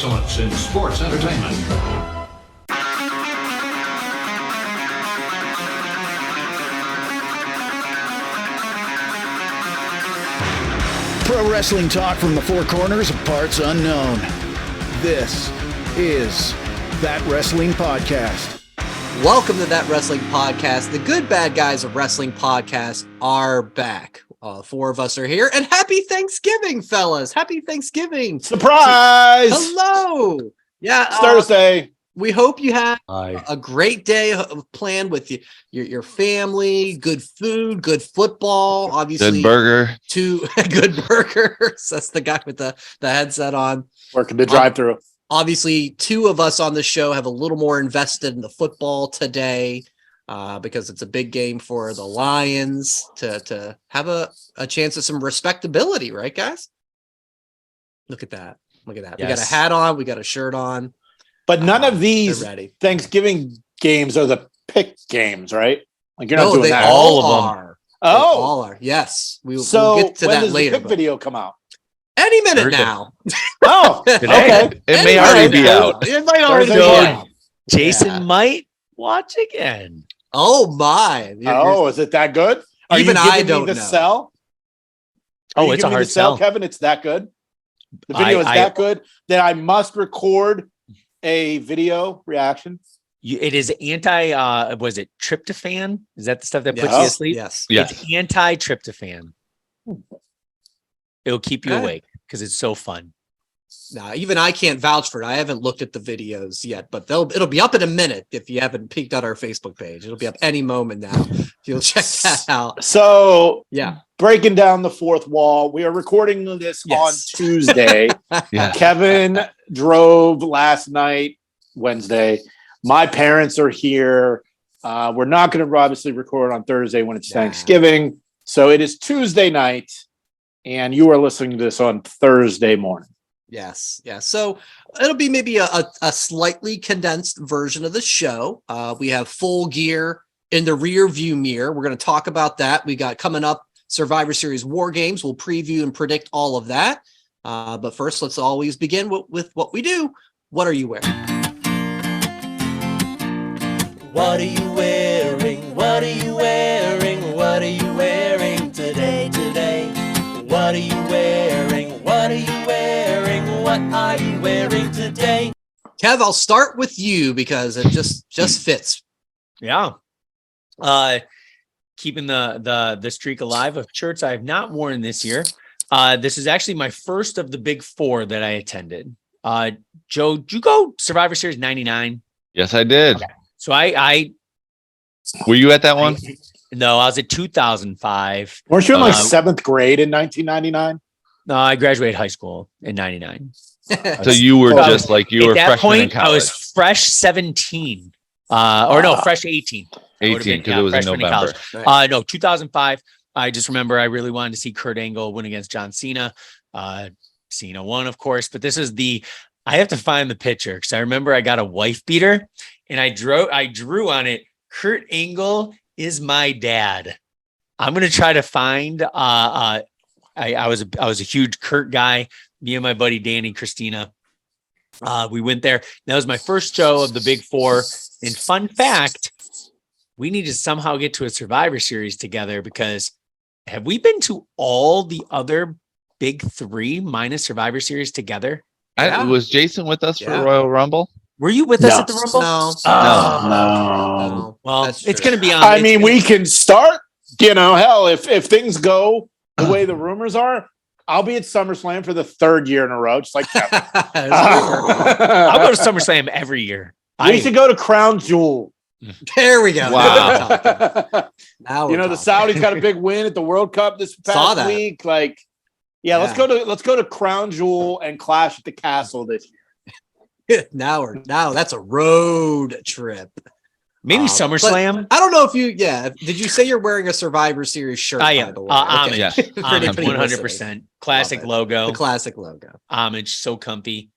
excellence in sports entertainment. Pro wrestling talk from the four corners of parts unknown. This is That Wrestling Podcast. Welcome to That Wrestling Podcast. The good bad guys of wrestling podcasts are back. Four of us are here, and happy Thanksgiving, fellas. Happy Thanksgiving. Surprise! Hello. Yeah. It's Thursday. We hope you have a great day planned with your family, good food, good football, obviously. Good burger. Two good burgers. That's the guy with the headset on. Working the drive-thru. Obviously, two of us on the show have a little more invested in the football today because it's a big game for the Lions to have a chance at some respectability, right, guys? Look at that. Look at that. Yes. We got a hat on. We got a shirt on. But none of these Thanksgiving games are the pick games, right? Like you're not doing that. All of them. Oh, all are. Yes. We'll get to that later. The pick video come out? Any minute now. Oh, okay. It may already be out. It might already be out. Jason might watch again. Oh my! Is it that good? Even I don't know. Sell? It's a hard sell, Kevin. It's that good. The video is that good that I must record a video reaction. It is was it tryptophan? Is that the stuff that puts you asleep? Yes. It's anti-tryptophan. It'll keep you awake because it's so fun. Nah, even I can't vouch for it. I haven't looked at the videos yet, but it'll be up in a minute if you haven't peeked on our Facebook page. It'll be up any moment now. You'll check that out. So breaking down the fourth wall. We are recording this on Tuesday. Kevin drove last night, Wednesday. My parents are here. We're not going to obviously record on Thursday when it's Thanksgiving. So it is Tuesday night, and you are listening to this on Thursday morning. Yes. Yeah. So it'll be maybe a slightly condensed version of the show. We have Full Gear in the rear view mirror. We're going to talk about that. We got coming up Survivor Series War Games. We'll preview and predict all of that. But first, let's always begin with what we do. What are you wearing? What are you wearing? What are you wearing? What are you wearing today? What are you wearing? What are you wearing? What are you wearing today? Kev, I'll start with you because it just fits. Yeah. Keeping the streak alive of shirts I have not worn this year. This is actually my first of the big four that I attended. Joe, did you go Survivor Series 99? Yes, I did. Okay. So I were you at that one? No, I was at 2005. Weren't you in like seventh grade in 1999? No, I graduated high school in 99. So you were just like you were freshman in college. I was fresh 17, fresh 18. 18 because it was in November. No, 2005. I just remember I really wanted to see Kurt Angle win against John Cena. Cena won, of course, but this is I have to find the picture because I remember I got a wife beater and I drew on it. Kurt Angle is my dad. I'm going to try to find, I was a huge Kurt guy. Me and my buddy, Danny, Christina, we went there. That was my first show of the big four. And fun fact, we need to somehow get to a Survivor Series together because have we been to all the other big three minus Survivor Series together? Was Jason with us for Royal Rumble? Were you with us at the Rumble? No. Well, it's going to be on. I mean, we can start, hell, if things go the way the rumors are, I'll be at SummerSlam for the third year in a row, just like Kevin. I'll go to SummerSlam every year. We should go to Crown Jewel. There we go. Wow. Now the Saudis got a big win at the World Cup this past week. Like, let's go to Crown Jewel and Clash at the Castle this year. Now that's a road trip. Maybe SummerSlam. I don't know if you. Did you say you're wearing a Survivor Series shirt? I am. Homage. Yes. 100%. Classic logo. The classic logo. Homage. So comfy.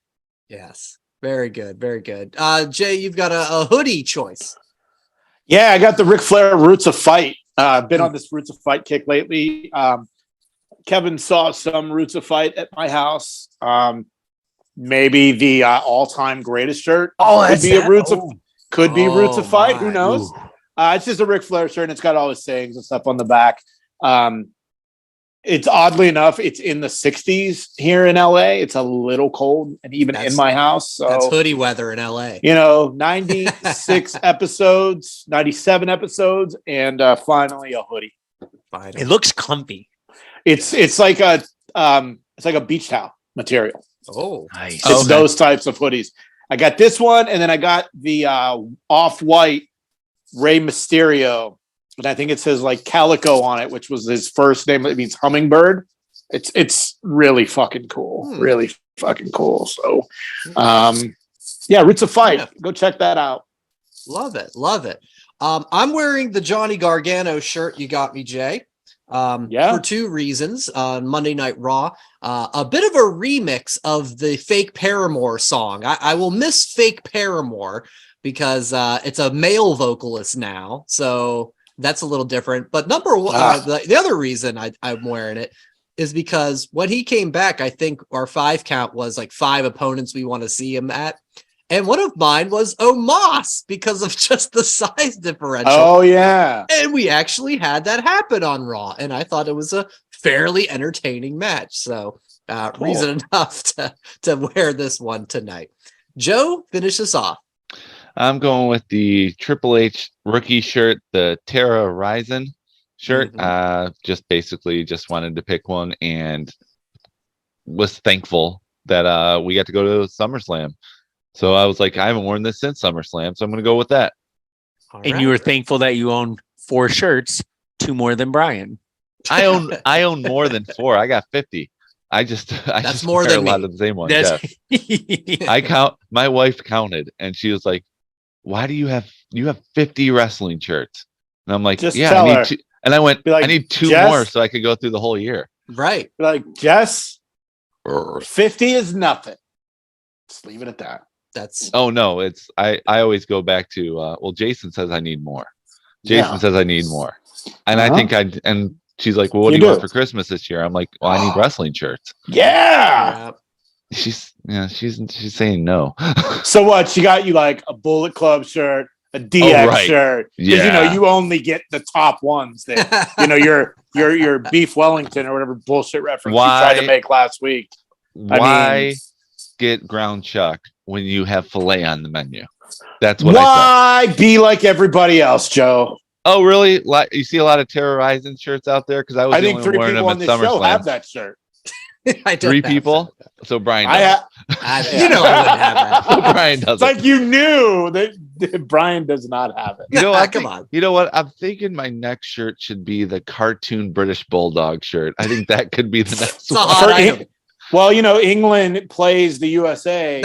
Yes. Very good. Very good. Jay, you've got a hoodie choice. Yeah, I got the Ric Flair Roots of Fight. Been on this Roots of Fight kick lately. Kevin saw some Roots of Fight at my house. maybe the all-time greatest shirt. Oh, could that's be a that? Roots of Oh. could be Roots of Fight. my. Who knows? It's just a Ric Flair shirt, and it's got all his sayings and stuff on the back. It's oddly enough, it's in the 60s here in LA. It's a little cold, and even in my house. So that's hoodie weather in LA. 96 episodes, 97 episodes, and finally a hoodie. It looks comfy. It's like a beach towel material. Oh, Nice. It's those types of hoodies. I got this one, and then I got the off-white Rey Mysterio, and I think it says like Calico on it, which was his first name. It means hummingbird. It's really fucking cool. Really fucking cool. So, Roots of Fight. Yeah. Go check that out. Love it. I'm wearing the Johnny Gargano shirt you got me, Jay. For two reasons. On Monday Night Raw, a bit of a remix of the Fake Paramore song. I will miss Fake Paramore because it's a male vocalist now, so that's a little different. But number one, the other reason I'm wearing it is because when he came back, I think our 5 count was like 5 opponents we want to see him at. And one of mine was Omos because of just the size differential. Oh, yeah. And we actually had that happen on Raw. And I thought it was a fairly entertaining match. So reason enough to wear this one tonight. Joe, finish us off. I'm going with the Triple H rookie shirt, the Terra Horizon shirt. Just wanted to pick one and was thankful that we got to go to SummerSlam. So I was like, I haven't worn this since SummerSlam, so I'm going to go with that. And you were thankful that you own 4 shirts, 2 more than Brian. I own more than 4. I got 50. I just more wear than a lot me. of the same ones. I count. My wife counted, and she was like, "Why do you have 50 wrestling shirts?" And I'm like, just "Yeah, I need 2." And I went, like, "I need 2 Jess, more so I could go through the whole year." Right. Like, Jess, 50 is nothing. Just leave it at that. Oh no, it's I always go back to Jason says I need more. Jason says I need more. And I think and she's like, "Well, what do you want for Christmas this year?" I'm like, "Well, I need wrestling shirts." Yeah. She's saying no. So what? She got you like a Bullet Club shirt, a DX shirt. Because you only get the top ones that your Beef Wellington or whatever bullshit reference you tried to make last week. Why get ground chuck when you have filet on the menu? That's what I said. Why be like everybody else, Joe? Oh, really? You see a lot of Terrorizing shirts out there? Because I think 3 people on this show have that shirt. I 3 people? So Brian does. I wouldn't have that. Brian does. It's like you knew that Brian does not have it. You know what? Come on. You know what? I'm thinking my next shirt should be the cartoon British Bulldog shirt. I think that could be the next one. Well, England plays the USA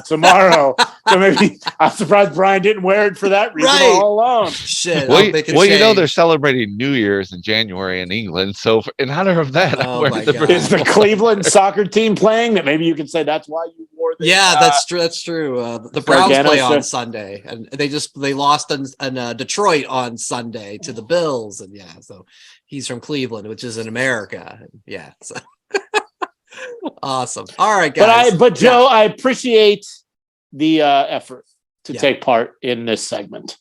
tomorrow. So maybe I'm surprised Brian didn't wear it for that reason all alone. Shit. Well, they're celebrating New Year's in January in England. So in honor of that, is the Cleveland soccer team playing? That maybe you can say that's why you wore this. Yeah, that's true. That's true. The Browns play on Sunday, and they lost in Detroit on Sunday to the Bills, and so he's from Cleveland, which is in America. Yeah. So. Awesome. All right, guys. But Joe, I appreciate the effort to take part in this segment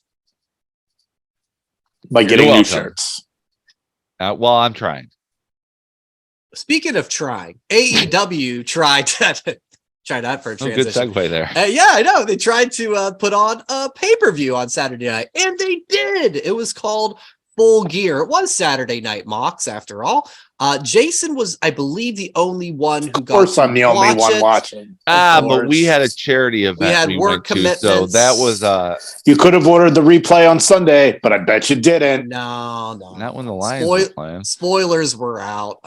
by getting new shirts. Well, I'm trying. Speaking of trying, AEW tried that. Try that for a transition. Good segue there. I know. They tried to put on a pay-per-view on Saturday night, and they did. It was called Full Gear. It was Saturday Night Mox, after all. Jason was, I believe, the only one who got. Of course, I'm the only one watching. But we had a charity event. We had work commitments, so that was. You could have ordered the replay on Sunday, but I bet you didn't. No, not when the Lions were playing. Spoilers were out.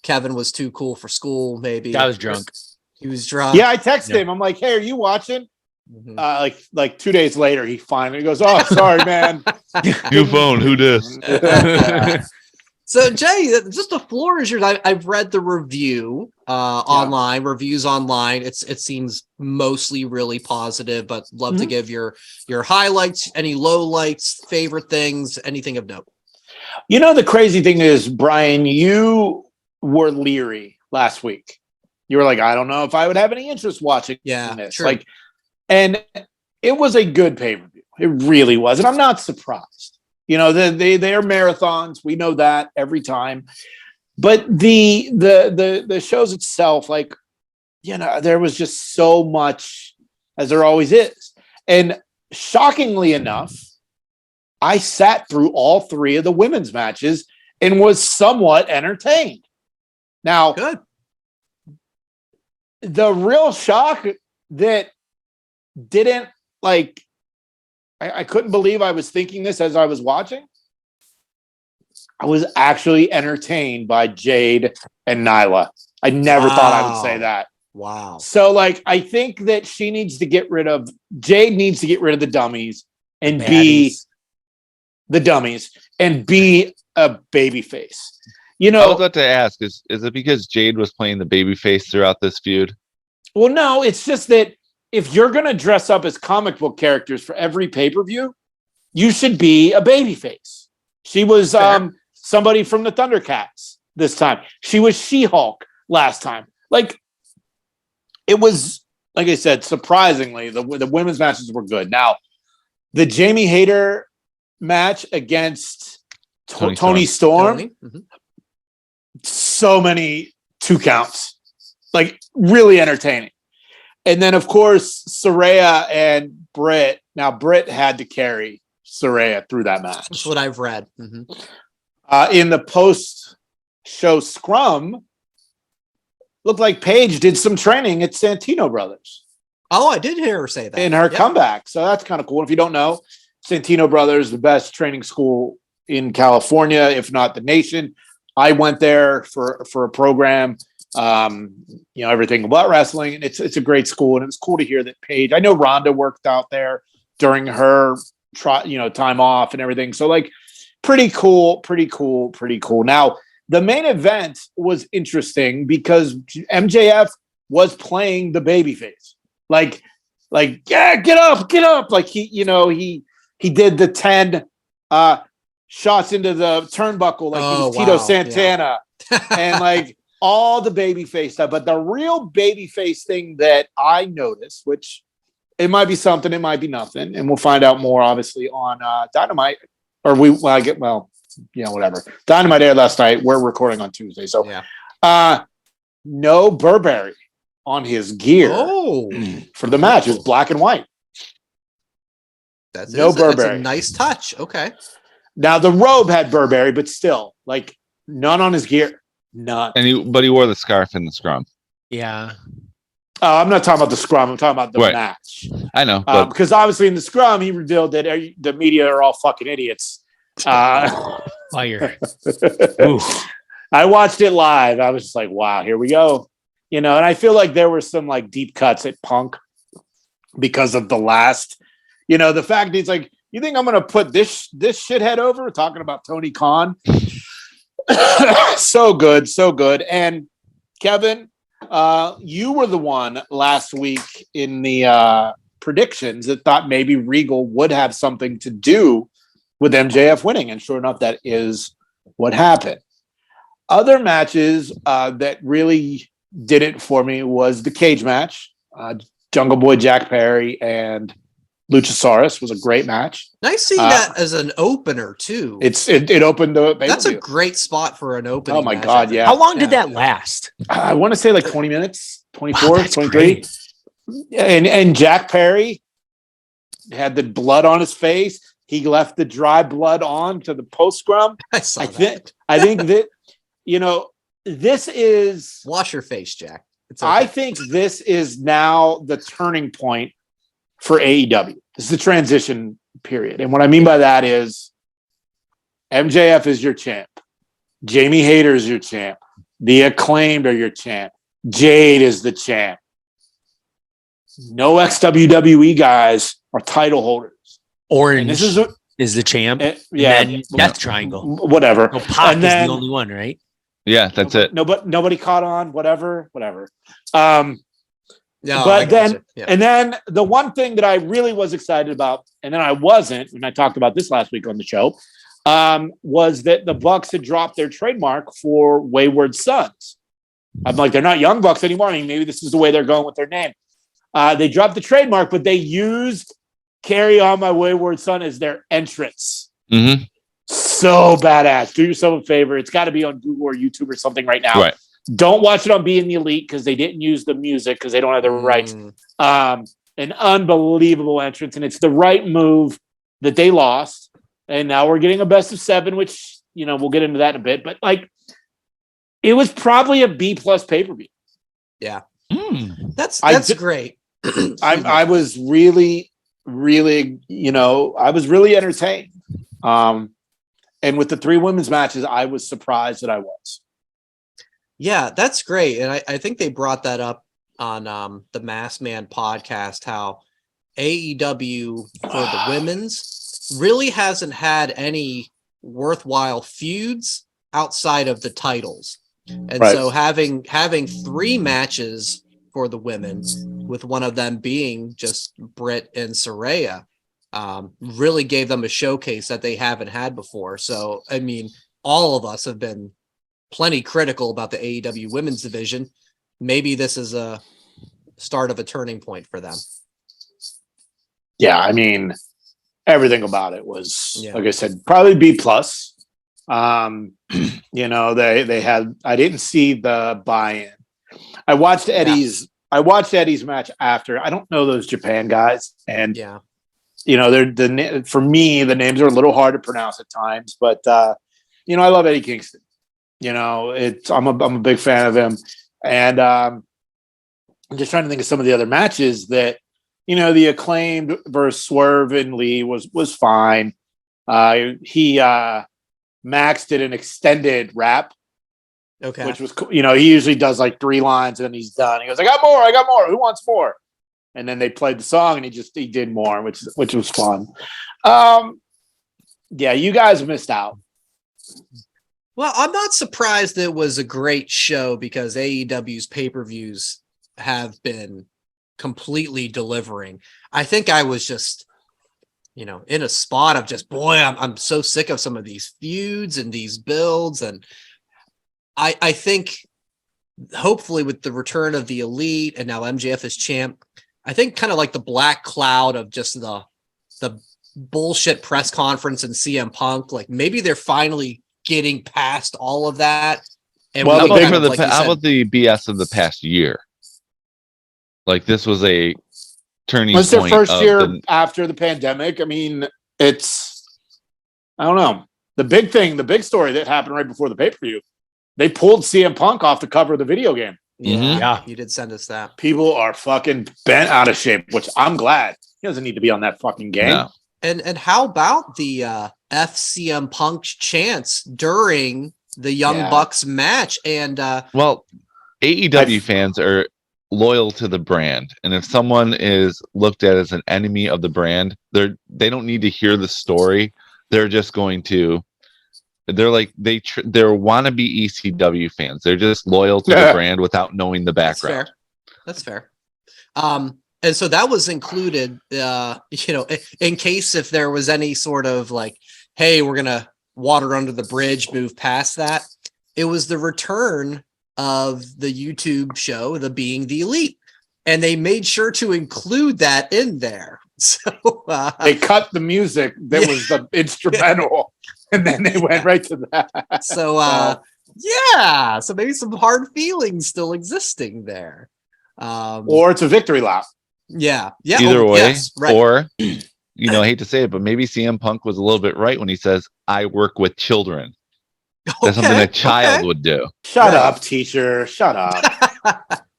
Kevin was too cool for school. Maybe I was drunk. He was drunk. Yeah, I texted him. I'm like, "Hey, are you watching?" Like 2 days later, he finally goes, "Oh, sorry, man. New phone. Who dis?" So Jay, just the floor is yours. I've read the review online, reviews online. It seems mostly really positive, but love to give your highlights, any lowlights, favorite things, anything of note. The crazy thing is, Brian, you were leery last week you were like, I don't know if I would have any interest watching this. True. Like, and it was a good pay-per-view. It really was. And I'm not surprised. They are marathons. We know that every time. But the shows itself, like, there was just so much, as there always is. And shockingly enough, I sat through all 3 of the women's matches and was somewhat entertained. Now, good. The real shock that didn't like, I couldn't believe I was thinking this as I was watching. I was actually entertained by Jade and Nyla. I never thought I would say that. Wow. So, like, I think that Jade needs to get rid of the dummies and be the dummies and be a babyface. I was about to ask, is it because Jade was playing the babyface throughout this feud? Well, no, it's just that if you're going to dress up as comic book characters for every pay-per-view, you should be a babyface. She was somebody from the Thundercats this time. She was She-Hulk last time. Like, it was, like I said, surprisingly, the women's matches were good. Now, the Jamie Hayter match against Tony Storm, so many 2 counts, like, really entertaining. And then, of course, Saraya and Britt. Now, Britt had to carry Saraya through that match. That's what I've read. Mm-hmm. In the post-show scrum, looked like Paige did some training at Santino Brothers. Oh, I did hear her say that. In her comeback. So that's kind of cool. If you don't know, Santino Brothers, the best training school in California, if not the nation. I went there for a program, everything about wrestling. And it's a great school. And it was cool to hear that Paige, I know Rhonda worked out there during her time off and everything. So, like, pretty cool. Now, the main event was interesting because MJF was playing the babyface. Like, yeah, get up. Like, he did the 10 shots into the turnbuckle like he was Tito Santana and like all the babyface stuff. But the real babyface thing that I noticed, which it might be something, it might be nothing, and we'll find out more obviously on Dynamite. Or whatever. Dynamite aired last night. We're recording on Tuesday. So no Burberry on his gear for the match. It was black and white. That's Burberry. That's a nice touch. Okay. Now the robe had Burberry, but still, like, none on his gear. None. But he wore the scarf in the scrum. Yeah. I'm not talking about the scrum. I'm talking about the match. I know. Because obviously in the scrum, he revealed that the media are all fucking idiots. Fire. I watched it live. I was just like, wow, here we go. And I feel like there were some like deep cuts at Punk because of the last, the fact he's like, you think I'm going to put this shithead over? Talking about Tony Khan. So good. And Kevin, you were the one last week in the predictions that thought maybe Regal would have something to do with MJF winning. And sure enough, that is what happened. Other matches that really did it for me was the cage match. Jungle Boy Jack Perry and Luchasaurus was a great match. Nice seeing that as an opener too. It opened the. That's a great spot for an opening. Oh my match, God! Yeah. How long did that last? I want to say like 20 minutes, 24, wow, 23. Great. And Jack Perry had the blood on his face. He left the dry blood on to the post scrum. I think that this is wash your face, Jack. It's okay. I think this is now the turning point for AEW. This is the transition period. And what I mean by that is MJF is your champ. Jamie Hayter is your champ. The Acclaimed are your champ. Jade is the champ. No ex-WWE guys are title holders. Orange is the champ. Death Triangle. Whatever. No, Pac is the only one, right? Yeah, that's it. Nobody caught on. Whatever. No, but then, and then the one thing that I really was excited about, and then I wasn't, and I talked about this last week on the show, was that the Bucks had dropped their trademark for Wayward Sons. I'm like, they're not Young Bucks anymore. I mean, maybe this is the way they're going with their name. They dropped the trademark, but they used Carry On My Wayward Son as their entrance. Mm-hmm. So badass. Do yourself a favor. It's got to be on Google or YouTube or something right now. Right. Don't watch it on Being the Elite because they didn't use the music because they don't have the rights. An unbelievable entrance, and it's the right move that they lost. And now we're getting a best of 7, which, we'll get into that in a bit. But, it was probably a B+ pay-per-view. Yeah. That's great. I was really, really, I was really entertained. And with the 3 women's matches, I was surprised that I was. Yeah, that's great. And I think they brought that up on the Mass Man podcast, how AEW for the women's really hasn't had any worthwhile feuds outside of the titles. And so having 3 matches for the women, with one of them being just Britt and Saraya, really gave them a showcase that they haven't had before. So, I mean, all of us have been plenty critical about the AEW women's division. Maybe this is a start of a turning point for them. Yeah, I mean, everything about it was, like I said, probably B+. They had, I didn't see the buy-in. I watched Eddie's match after. I don't know those Japan guys. And, they're for me, the names are a little hard to pronounce at times, but, I love Eddie Kingston. I'm a big fan of him. And, I'm just trying to think of some of the other matches that, the Acclaimed versus Swerve and Lee was fine. Max did an extended rap, which was cool. He usually does like 3 lines and then he's done. He goes, I got more. Who wants more? And then they played the song and he did more, which was fun. Yeah, you guys missed out. Well, I'm not surprised that it was a great show because AEW's pay-per-views have been completely delivering. I think I was just, in a spot of just, I'm so sick of some of these feuds and these builds. And I think hopefully with the return of the Elite and now MJF as champ, I think kind of like the black cloud of just the bullshit press conference and CM Punk, like maybe they're finally getting past all of that. And how about the BS of the past year? Like this was a turning point. It's their first year after the pandemic. I mean, I don't know. The big story that happened right before the pay-per-view, they pulled CM Punk off the cover of the video game. Yeah, you did send us that. People are fucking bent out of shape, which I'm glad. He doesn't need to be on that fucking game. No. And how about the FCM Punk chants during the Young Bucks match? And AEW fans are loyal to the brand, and if someone is looked at as an enemy of the brand, they don't need to hear the story. They're just going to. They're like they're wannabe ECW fans. They're just loyal to the brand without knowing the background. That's fair. And so that was included, in case if there was any sort of like, hey, we're gonna water under the bridge, move past that. It was the return of the YouTube show, the Being the Elite, and they made sure to include that in there. So they cut the music that was the instrumental, and then they went right to that. So so maybe some hard feelings still existing there, or it's a victory lap. Yeah. Either way, or I hate to say it, but maybe CM Punk was a little bit right when he says, "I work with children." That's something a child would do. Shut up, teacher. Shut up.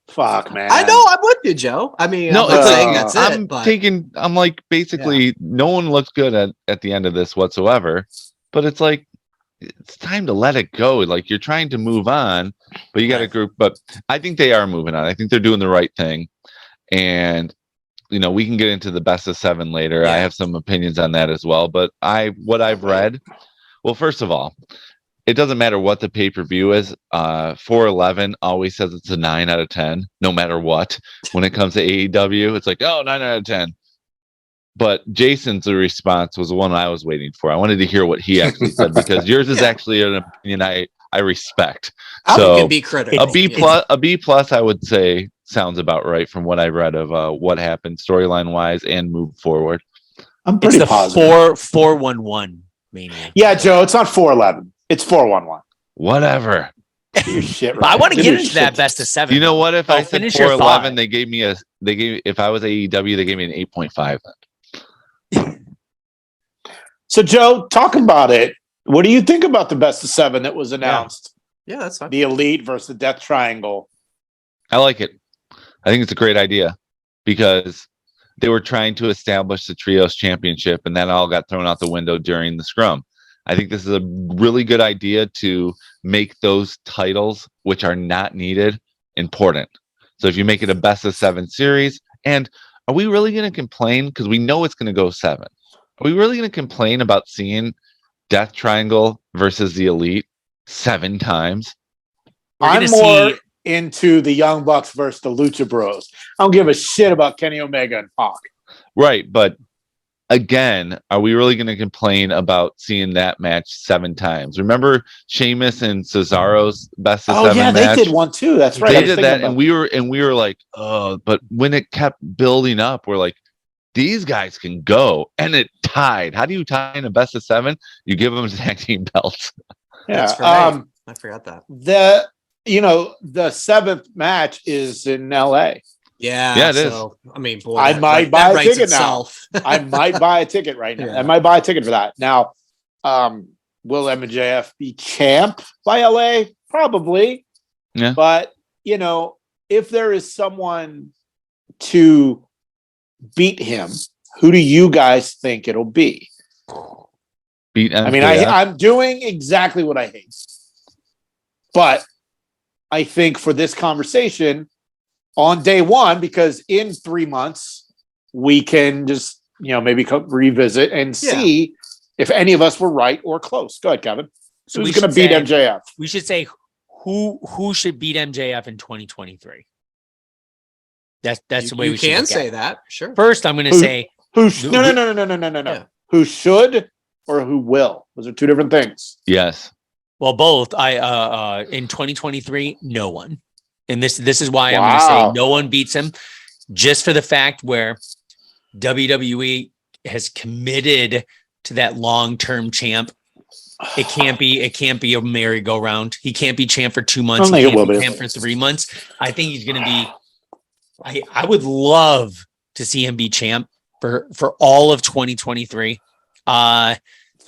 Fuck, man. I know. I'm with you, Joe. I mean, no, I'm not saying that's it. I'm like, basically, no one looks good at the end of this whatsoever. But it's like, it's time to let it go. Like, you're trying to move on, but you got a group. But I think they are moving on. I think they're doing the right thing. And, we can get into the best of 7 later. I have some opinions on that as well. But what I've read, well, first of all, it doesn't matter what the pay-per-view is. 411 always says it's a 9 out of 10, no matter what. When it comes to AEW, it's like, 9 out of 10. But Jason's response was the one I was waiting for. I wanted to hear what he actually said, because yours is actually an opinion I respect. You So can be critical. a B plus, I would say sounds about right from what I read of what happened storyline wise and move forward. I'm pretty it's the positive. 4-1-1 Mania. Yeah, Joe, it's not 4-11. It's 4-1-1. Whatever. Your shit But I right. want to Give get your into shit. that best of 7. You know what? If So I said finish your 411, thought. if I was AEW, they gave me an 8.5. So, Joe, talk about it. What do you think about the best of 7 that was announced? Yeah, that's fine. The Elite versus the Death Triangle. I like it. I think it's a great idea because they were trying to establish the Trios Championship, and that all got thrown out the window during the scrum. I think this is a really good idea to make those titles, which are not needed, important. So if you make it a best of 7 series, and are we really going to complain? Because we know it's going to go 7. Are we really going to complain about seeing Death Triangle versus the Elite 7 times? I'm more into the Young Bucks versus the Lucha Bros. I don't give a shit about Kenny Omega and Pac. Right, but again, are we really going to complain about seeing that match 7 times? Remember Sheamus and Cesaro's best of 7 match? They did one too. That's right. They did that, and we were like, oh, but when it kept building up, we're like, these guys can go, and it tied. How do you tie in a best of 7? You give them tag team belts. Yeah, That's right. I forgot that. The 7th match is in LA. Yeah, it is. I mean, boy, I might buy a ticket now. now. I might buy a ticket right now. Yeah. I might buy a ticket for that. Now, will MJF be champ by LA? Probably. Yeah. But, if there is someone to beat him, who do you guys think it'll be? Beat MJF. I mean, I'm doing exactly what I hate. But I think for this conversation on day 1, because in 3 months, we can just, maybe revisit and see if any of us were right or close. Go ahead, Kevin. So who's going to beat MJF? We should say who should beat MJF in 2023. That's the way we should can say that. Sure. First, I'm going to say no. Yeah. Who should or who will? Those are 2 different things. Yes. Well, both. In 2023, no one. And this is why I'm going to say no one beats him, just for the fact where WWE has committed to that long-term champ. It can't be a merry-go-round. He can't be champ for 2 months. He can't be champ for 3 months. I think he's going to be. I would love to see him be champ for all of 2023. So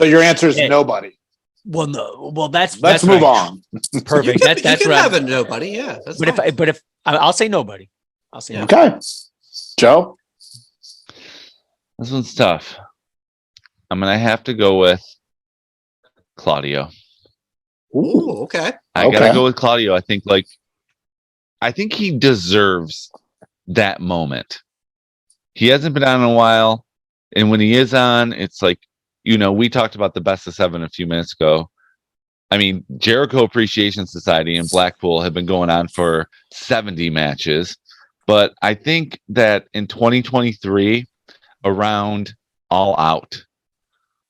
your answer is nobody. Well, no. Well, let's move on. Perfect. You can have a nobody. Yeah. But if I'll say nobody. I'll say nobody. Okay. Joe, This one's tough. I'm gonna have to go with Claudio. Ooh, okay. I gotta go with Claudio. I think he deserves that moment. He hasn't been on in a while, and when he is on, it's like, we talked about the best of 7 a few minutes ago. I mean, Jericho Appreciation Society in Blackpool have been going on for 70 matches, but I think that in 2023, around All Out,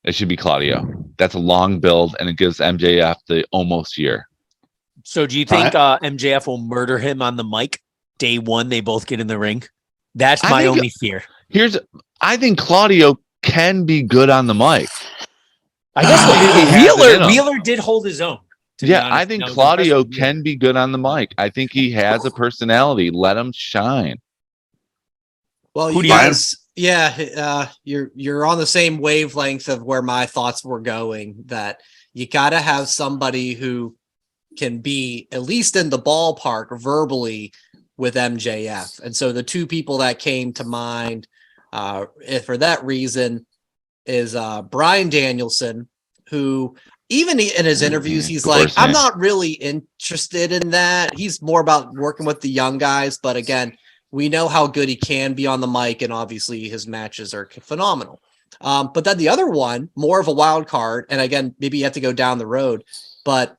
it should be Claudio. That's a long build, and it gives MJF the almost year. So do you think MJF will murder him on the mic day 1? They both get in the ring. That's my only fear. I think Claudio can be good on the mic. I guess Wheeler did hold his own. Yeah, I think Claudio can be good on the mic. I think he has a personality. Let him shine. Well, you guys, you're on the same wavelength of where my thoughts were going, that you got to have somebody who can be at least in the ballpark verbally with MJF. And so the 2 people that came to mind for that reason is Bryan Danielson, who even in his interviews, he's like, I'm not really interested in that. He's more about working with the young guys. But again, we know how good he can be on the mic, and obviously his matches are phenomenal. But then the other one, more of a wild card, and again, maybe you have to go down the road, but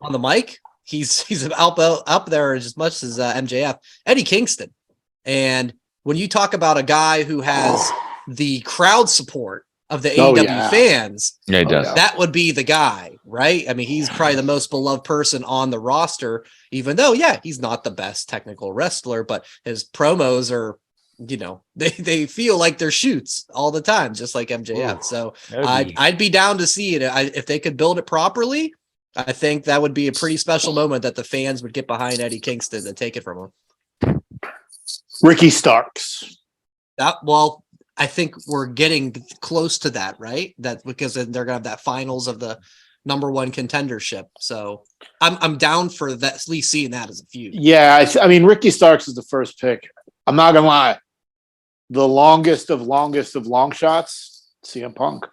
on the mic, he's up there as much as MJF, Eddie Kingston. And when you talk about a guy who has the crowd support of the Oh, AEW yeah. fans, Yeah, he does. yeah. that would be the guy, right? I mean, he's probably the most beloved person on the roster, even though, yeah, he's not the best technical wrestler, but his promos are, you know, they feel like they're shoots all the time, just like MJF. Ooh, So that'd be- I'd be down to see it. If they could build it properly, I think that would be a pretty special moment that the fans would get behind Eddie Kingston and take it from him. Ricky Starks. Well, I think we're getting close to that, right? That because then they're gonna have that finals of the number one contendership. So I'm down for that, at least seeing that as a feud. Yeah, I mean, Ricky Starks is the first pick. I'm not gonna lie. The longest of long shots, CM Punk.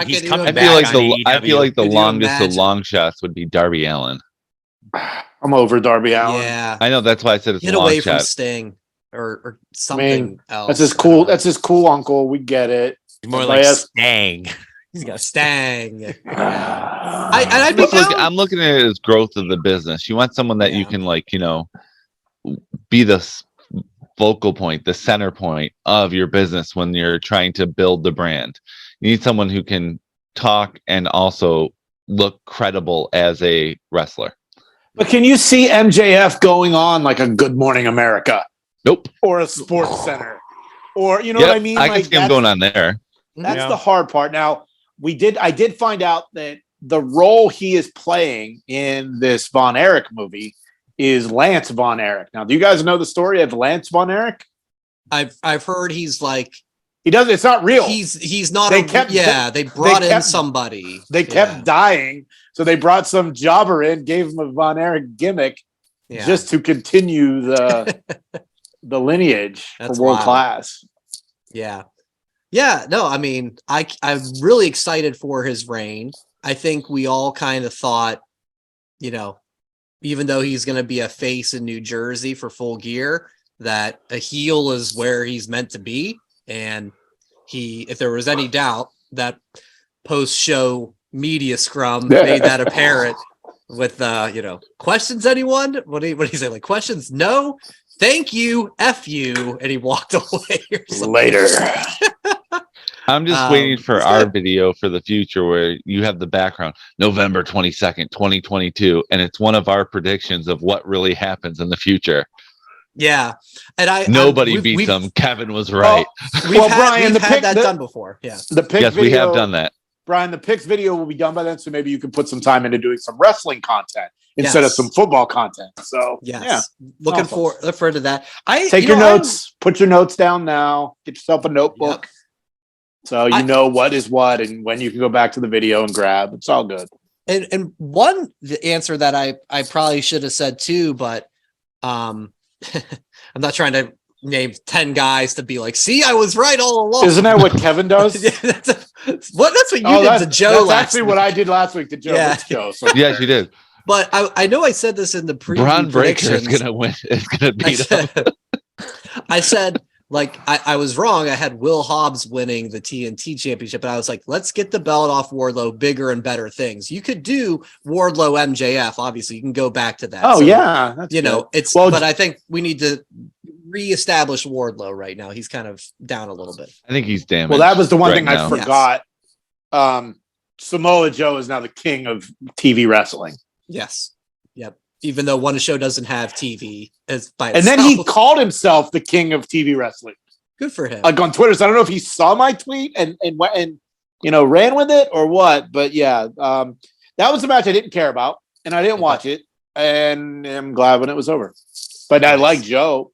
He's coming I back feel like on I feel AEW. like the Could you longest of imagine? long shots would be Darby Allin. I'm over Darby Allin. Yeah, I know that's why I said it's get a long away from shot. Sting or something else. That's his I don't cool. know. That's his cool uncle. We get it. He's more Everybody like else- Stang. He's got Stang. Ah. I'd be down. I'm looking at it as growth of the business. You want someone that you Yeah. can, like, you know, be the focal point, the center point of your business when you're trying to build the brand. You need someone who can talk and also look credible as a wrestler. But can you see MJF going on like a Good Morning America Nope. or a Sports Center, or you know Yep, what I mean? I can see him going on there. That's Yeah. the hard part. Now I did find out that the role he is playing in this Von Erich movie is Lance Von Erich. Now, do you guys know the story of Lance Von Erich? I've heard he's like He does. It's not real. he's not. They kept- they brought in kept- somebody. They kept dying, so they brought some jobber in, gave him a Von Erich gimmick Yeah. just to continue the the lineage That's for world wild. class. Yeah. Yeah. No, I mean, I'm really excited for his reign. I think we all kind of thought, you know, even though he's going to be a face in New Jersey for Full Gear, that a heel is where he's meant to be. And if there was any doubt, that post-show media scrum made that apparent with, you know, questions, anyone? What do you say? Like, questions? No. Thank you. F you. And he walked away or something. Later. I'm just waiting for it's our good. video for the future where you have the background, November 22nd, 2022, and it's one of our predictions of what really happens in the future. Yeah. And Nobody beats them. Kevin was right. We've Well, had, Brian, we've the had pic- that the- done before. Yeah. The pick Yes, video, we have done that. Brian, the picks video will be done by then, so maybe you can put some time into doing some wrestling content instead of Yes. some football content. So Yes. yeah, Looking Awesome. forward to that. take your notes, put your notes down now, get yourself a notebook. Yep. So you know what is what and when you can go back to the video and grab. It's all good. And one the answer that I probably should have said too, but I'm not trying to name 10 guys to be like, see, I was right all along. Isn't that what Kevin does? Yeah, that's what you did to Joe That's last actually week. what I did last week to Joe. Yeah. It's Joe. So Yes, you did. But I know I said this in the preview Braun Breaker is predictions. gonna win. It's gonna beat him. I said, like, I was wrong. I had Will Hobbs winning the TNT championship, and I was like, let's get the belt off Wardlow, bigger and better things. You could do Wardlow MJF. Obviously, you can go back to that. Oh So, yeah, that's you know, good. it's, Well, but I think we need to reestablish Wardlow right now. He's kind of down a little bit. I think he's damaged. Well, that was the one right thing now. I forgot. Samoa Joe is now the king of TV wrestling. Yes. Yep. Even though one show doesn't have TV as by And itself. then he called himself the king of TV wrestling. Good for him. Like on Twitter. So I don't know if he saw my tweet and you know ran with it or what. But yeah, that was a match I didn't care about and I didn't watch it. And I'm glad when it was over. But I like Joe.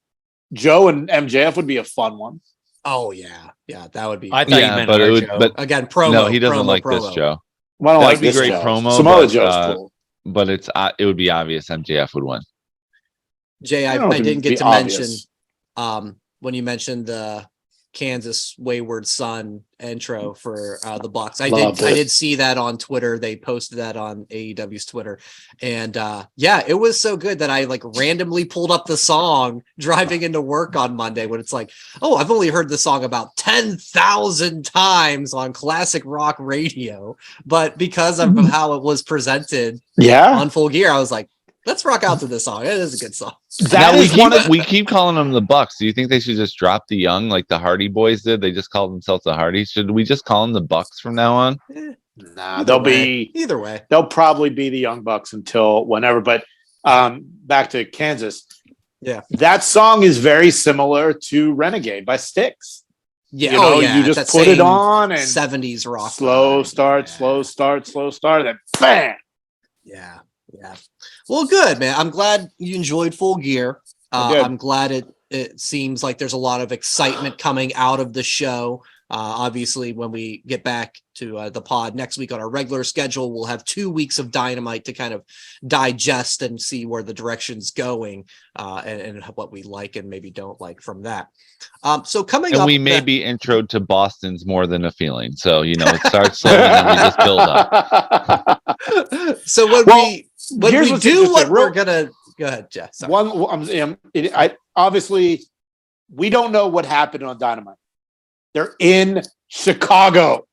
Joe and MJF would be a fun one. Oh yeah. Yeah. That would be I thought you Yeah, meant but our it would. Joe. But again, promo. no, he doesn't promo, like promo. this Joe. Well, I don't That like would be this great Joe. promo, Samoa but, Joe's cool. But it would be obvious MJF would win. Jay, I don't know if didn't it'd be get to mention obvious. when you mentioned the Kansas Wayward Son intro for the Bucks. I Loved it. did see that on Twitter. They posted that on AEW's Twitter. And yeah, it was so good that I like randomly pulled up the song driving into work on Monday when it's like, oh, I've only heard the song about 10,000 times on classic rock radio. But because of how it was presented Yeah. on Full Gear, I was like, Let's rock out to this song. It is a good song. That is we keep calling them the Bucks. Do you think they should just drop the young like the Hardy Boys did? They just called themselves the Hardys. Should we just call them the Bucks from now on? Nah, either way. They'll probably be the Young Bucks until whenever. But back to Kansas. Yeah, that song is very similar to Renegade by Styx. Yeah, you just put it on and 70s rock. Slow start, then bam. Yeah. Well, good, man. I'm glad you enjoyed Full Gear. I'm glad it seems like there's a lot of excitement coming out of the show. Obviously, when we get back to the pod next week on our regular schedule, we'll have 2 weeks of Dynamite to kind of digest and see where the direction's going and what we like and maybe don't like from that. So coming up, and we may be introed to Boston's More Than a Feeling. So it starts slow and then we just build up. So when we do what we're gonna go ahead, Jeff. Sorry. Obviously, we don't know what happened on Dynamite. They're in Chicago.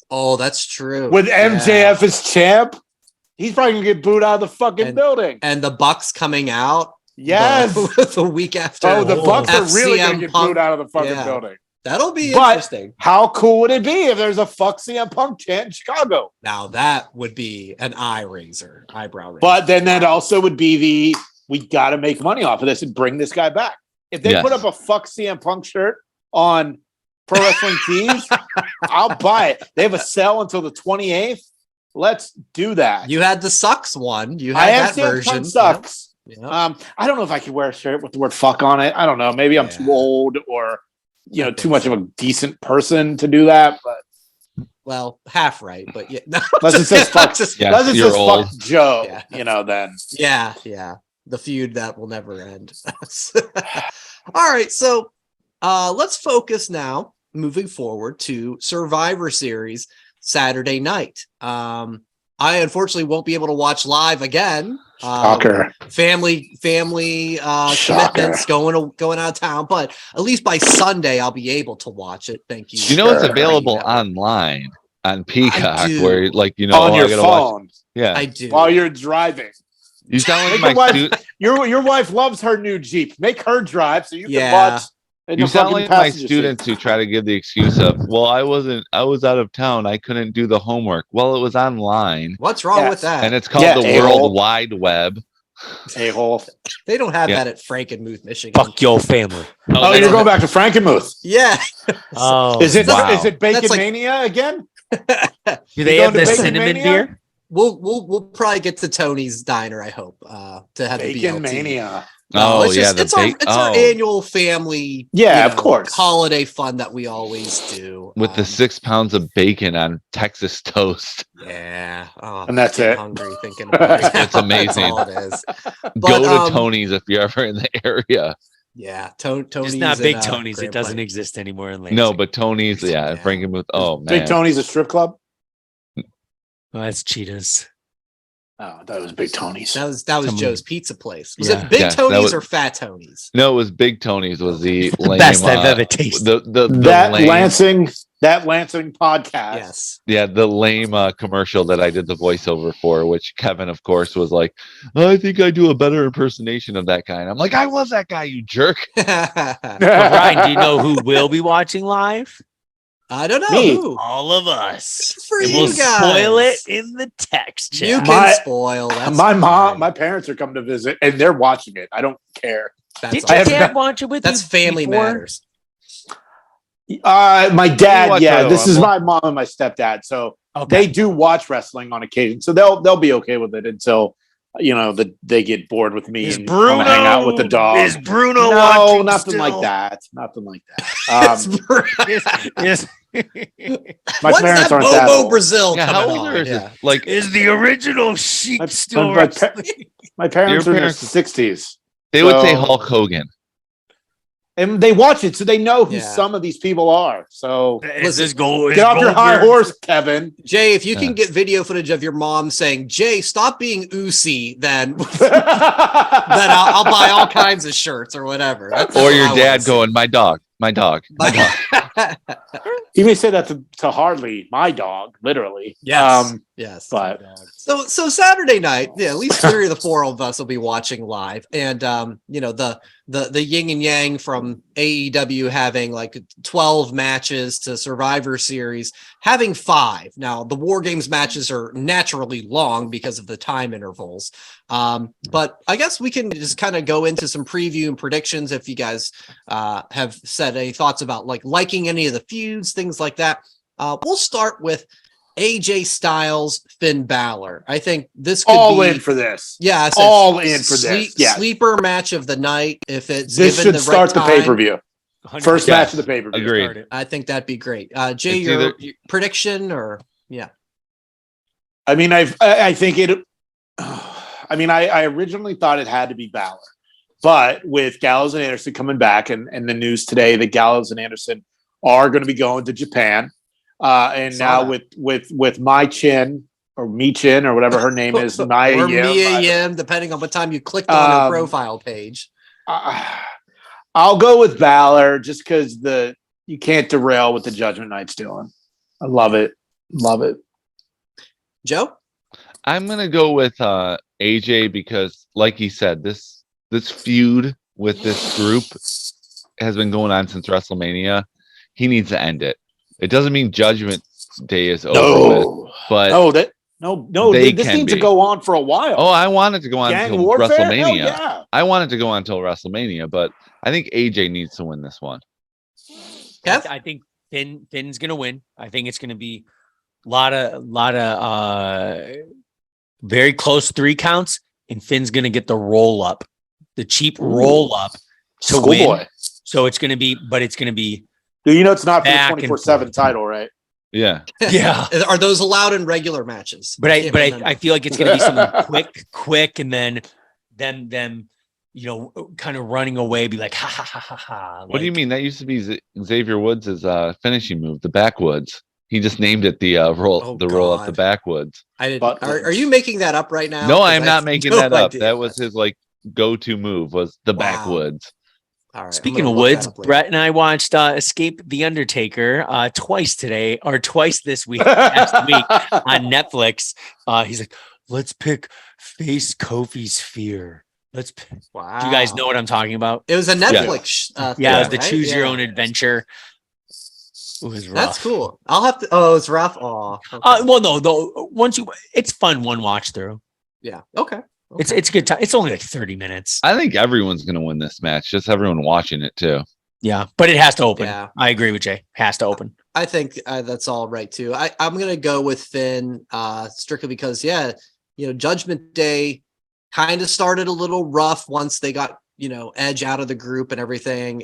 Oh, that's true. With MJF as champ, he's probably gonna get booed out of the fucking building. And the Bucks coming out. Yes, the week after. Oh, the Bucks are really gonna get booed out of the fucking building. That'll be interesting. How cool would it be if there's a fuck CM Punk chant in Chicago? Now that would be an eyebrow raiser. But then that also would be we got to make money off of this and bring this guy back. If they put up a fuck CM Punk shirt on Pro Wrestling Tees, I'll buy it. They have a sale until the 28th. Let's do that. You had the sucks one. You had that version. Punk sucks. Yeah. I don't know if I could wear a shirt with the word fuck on it. I don't know. Maybe I'm too old or too much of a decent person to do that. But half right. But yeah, no, unless it says fuck. Unless it says fuck Joe. Yeah. Then yeah. The feud that will never end. All right, so let's focus now. Moving forward to Survivor Series Saturday night. I unfortunately won't be able to watch live again. Shocker. Family commitments going out of town, but at least by Sunday I'll be able to watch it. Thank you. It's available online on Peacock, where on your phone. Yeah, I do. While you're driving. You sound like your wife loves her new Jeep. Make her drive so you can watch. You sound like my students who try to give the excuse of, I was out of town. I couldn't do the homework. Well, it was online. What's wrong with that? And it's called the World Wide Web. A-hole. They don't have that at Frankenmuth, Michigan. Fuck your family. Oh, you're going back to Frankenmuth. Yeah. Is it Bacon Mania again? Do they have the cinnamon beer? We'll probably get to Tony's Diner, I hope, to have Bacon the BLT. Mania. It's our annual family, of course, holiday fun that we always do with the 6 pounds of bacon on Texas toast. Yeah, and that's it. Hungry thinking about it. It's amazing. That's all it is. Go to Tony's if you're ever in the area. Yeah, Tony's. It's not Big Tony's. It doesn't exist anymore in Lansing. No, but Tony's. Yeah, Frankenmuth. Oh man, Big Tony's a strip club. Oh, that's Cheetahs. Oh, that was Big Tony's. That was Joe's Pizza Place. Was it Big Tony's or Fat Tony's? No, it was Big Tony's. Was the lame, best I've ever tasted. That Lansing podcast. Yes. Yeah, the lame commercial that I did the voiceover for, which Kevin, of course, was like, I think I do a better impersonation of that guy. And I'm like, I was that guy, you jerk. Ryan, do you know who will be watching live? I don't know. Me. Who? All of us. For and you we'll guys. spoil it in the text chat. You can spoil. That's my parents are coming to visit, and they're watching it. I don't care. Did your dad watch it with you? That's family before? matters. My dad, this is my mom and my stepdad, so they do watch wrestling on occasion. So they'll be okay with it until they get bored with me and Bruno hang out with the dog. Is Bruno no, watching nothing still? like that. Nothing like that. Yes. My parents aren't that old. Brazil. Yeah, how old is it? Like, is the original Sheik still? My parents are in their 60s. They would say Hulk Hogan. And they watch it, so they know who some of these people are. So get off your high horse, Kevin. Jay, if you can get video footage of your mom saying, Jay, stop being oozy, then I'll buy all kinds of shirts or whatever. Or your dad going, my dog. My dog. My dog. You may say that to Harley, my dog, literally. Yes. Yes. But So Saturday night, yeah, at least 3 of the 4 of us will be watching live. And the yin and yang from AEW having like 12 matches to Survivor Series, having 5. Now the War Games matches are naturally long because of the time intervals. But I guess we can just kind of go into some preview and predictions if you guys have said any thoughts about liking any of the feuds, things like that. We'll start with AJ Styles, Finn Balor. I think this could all be in for this. Yeah, all in for this. Yeah, sleeper match of the night if it's this given should the start right the pay per view. First match of the pay per view. Agreed. I think that'd be great. Jay, It's your prediction or yeah? I mean, I think it. I mean, I originally thought it had to be Balor, but with Gallows and Anderson coming back, and the news today that Gallows and Anderson are going to be going to Japan. And now with my chin or me chin or whatever her name is, Mia or Yim, Mia Yim, depending on what time you clicked on her profile page. I'll go with Balor just because you can't derail what the Judgment Knight's doing. I love it. Joe? I'm gonna go with AJ because, like he said, this feud with this group has been going on since WrestleMania. He needs to end it. It doesn't mean Judgment Day is over with, but this needs to go on for a while. Oh, I want it to go on until WrestleMania. Yeah. I want it to go on until WrestleMania, but I think AJ needs to win this one. Kev? I think Finn's gonna win. I think it's gonna be a lot of very close 3 counts, and Finn's gonna get the roll up, the cheap roll up to win. So it's gonna be. You know, it's not for the 24/7 title, right? Yeah. Yeah. Are those allowed in regular matches? But I feel like it's gonna be something quick, and then them, kind of running away, be like, ha ha ha ha ha. What do you mean? That used to be Xavier Woods' finishing move, the backwoods. He just named it the roll up the backwoods. I didn't. Are you making that up right now? No, I'm not making that up. idea. That was his go-to move was the backwoods. All right, speaking of woods, Brett and I watched Escape the Undertaker twice this week, last week on Netflix. He's like, let's pick Face Kofi's Fear. Let's pick. Wow. Do you guys know what I'm talking about? It was a Netflix. It was the Choose Your Own Adventure. It was rough. That's cool. I'll have to. Oh, it's rough. Oh. Okay. Well, no, though. It's fun one watch through. Yeah. Okay. It's a good time. It's only like 30 minutes. I think everyone's going to win this match. Just everyone watching it too. Yeah, but it has to open. Yeah. I agree with Jay. Has to open. I think that's all right too. I'm going to go with Finn strictly because Judgment Day kind of started a little rough once they got Edge out of the group and everything,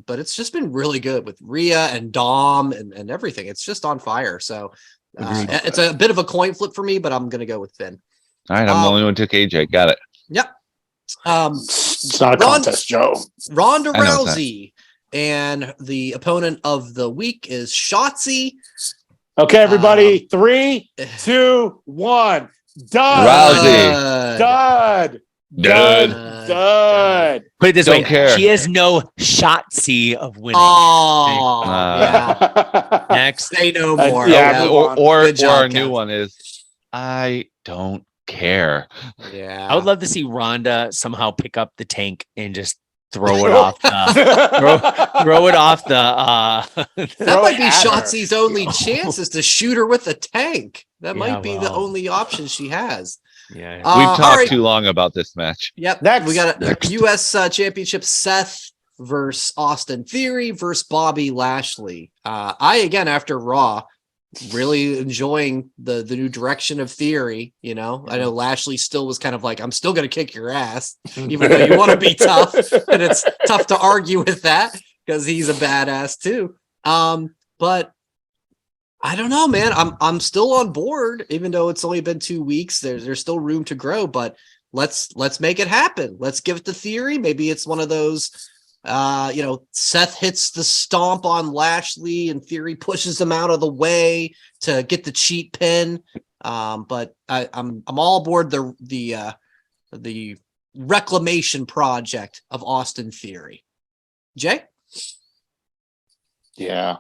but it's just been really good with Rhea and Dom and everything. It's just on fire. So it's a bit of a coin flip for me, but I'm going to go with Finn. All right, I'm the only one who took AJ. Got it. Yep. It's not a contest, Joe. Ronda Rousey, and the opponent of the week is Shotzi. Okay, everybody, 3, 2, 1. Done. Rousey. Done. Put it this way: care. she has no Shotzi of winning. Oh, yeah. Next, Say no more. Or Good job, our new Kev. one is I don't care. Yeah. I would love to see Rhonda somehow pick up the tank and just throw it off. Throw it off the. That might be Shotzi's only chance is to shoot her with a tank. That might be the well. only option she has. Yeah. We've talked too long about this match. Yep. Next. We got a U.S. Championship. Seth versus Austin Theory versus Bobby Lashley. After Raw, really enjoying the new direction of Theory. I know Lashley still was kind of like, I'm still going to kick your ass, even though you want to be tough. And it's tough to argue with that because he's a badass too. But I don't know, man. I'm still on board, even though it's only been 2 weeks. There's still room to grow, but let's make it happen. Let's give it to Theory. Maybe it's one of those, Seth hits the stomp on Lashley and Theory pushes him out of the way to get the cheat pin. But I'm all aboard the reclamation project of Austin Theory. Jay? Yeah.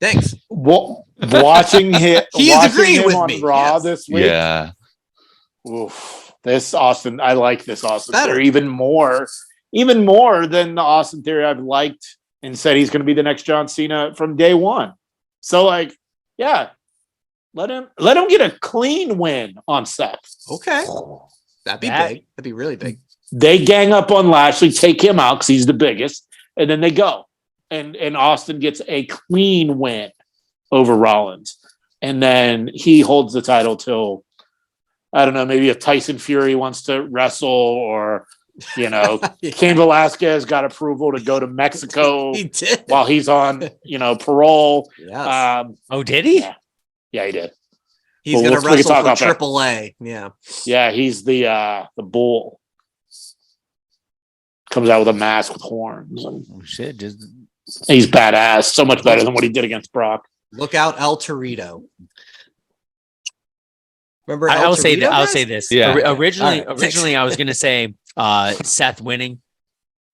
Thanks. Watching him, He is agreeing with on me. Raw Yes. this week. Yeah. Oof. This Austin, I like this Austin Better. Theory even more than the Austin Theory I've liked and said he's going to be the next John Cena from day one. So, like, yeah, let him get a clean win on Seth. Okay. That'd be big. That'd be really big. They gang up on Lashley, take him out because he's the biggest, and then they go. And Austin gets a clean win over Rollins. And then he holds the title till, I don't know, maybe if Tyson Fury wants to wrestle or, you know, Yeah. Cain Velasquez got approval to go to Mexico He did. while he's on, parole. Yes. Did he? Yeah, he did. He's Well, going to we can wrestle talk for off air. AAA. Yeah. Yeah, he's the bull. Comes out with a mask with horns. And Oh, shit. he's badass. So much better than what he did against Brock. Look out, El Torito. Remember I'll say Torito, that. I'll guys? say this. Yeah. Originally, All right. I was going to say Seth winning,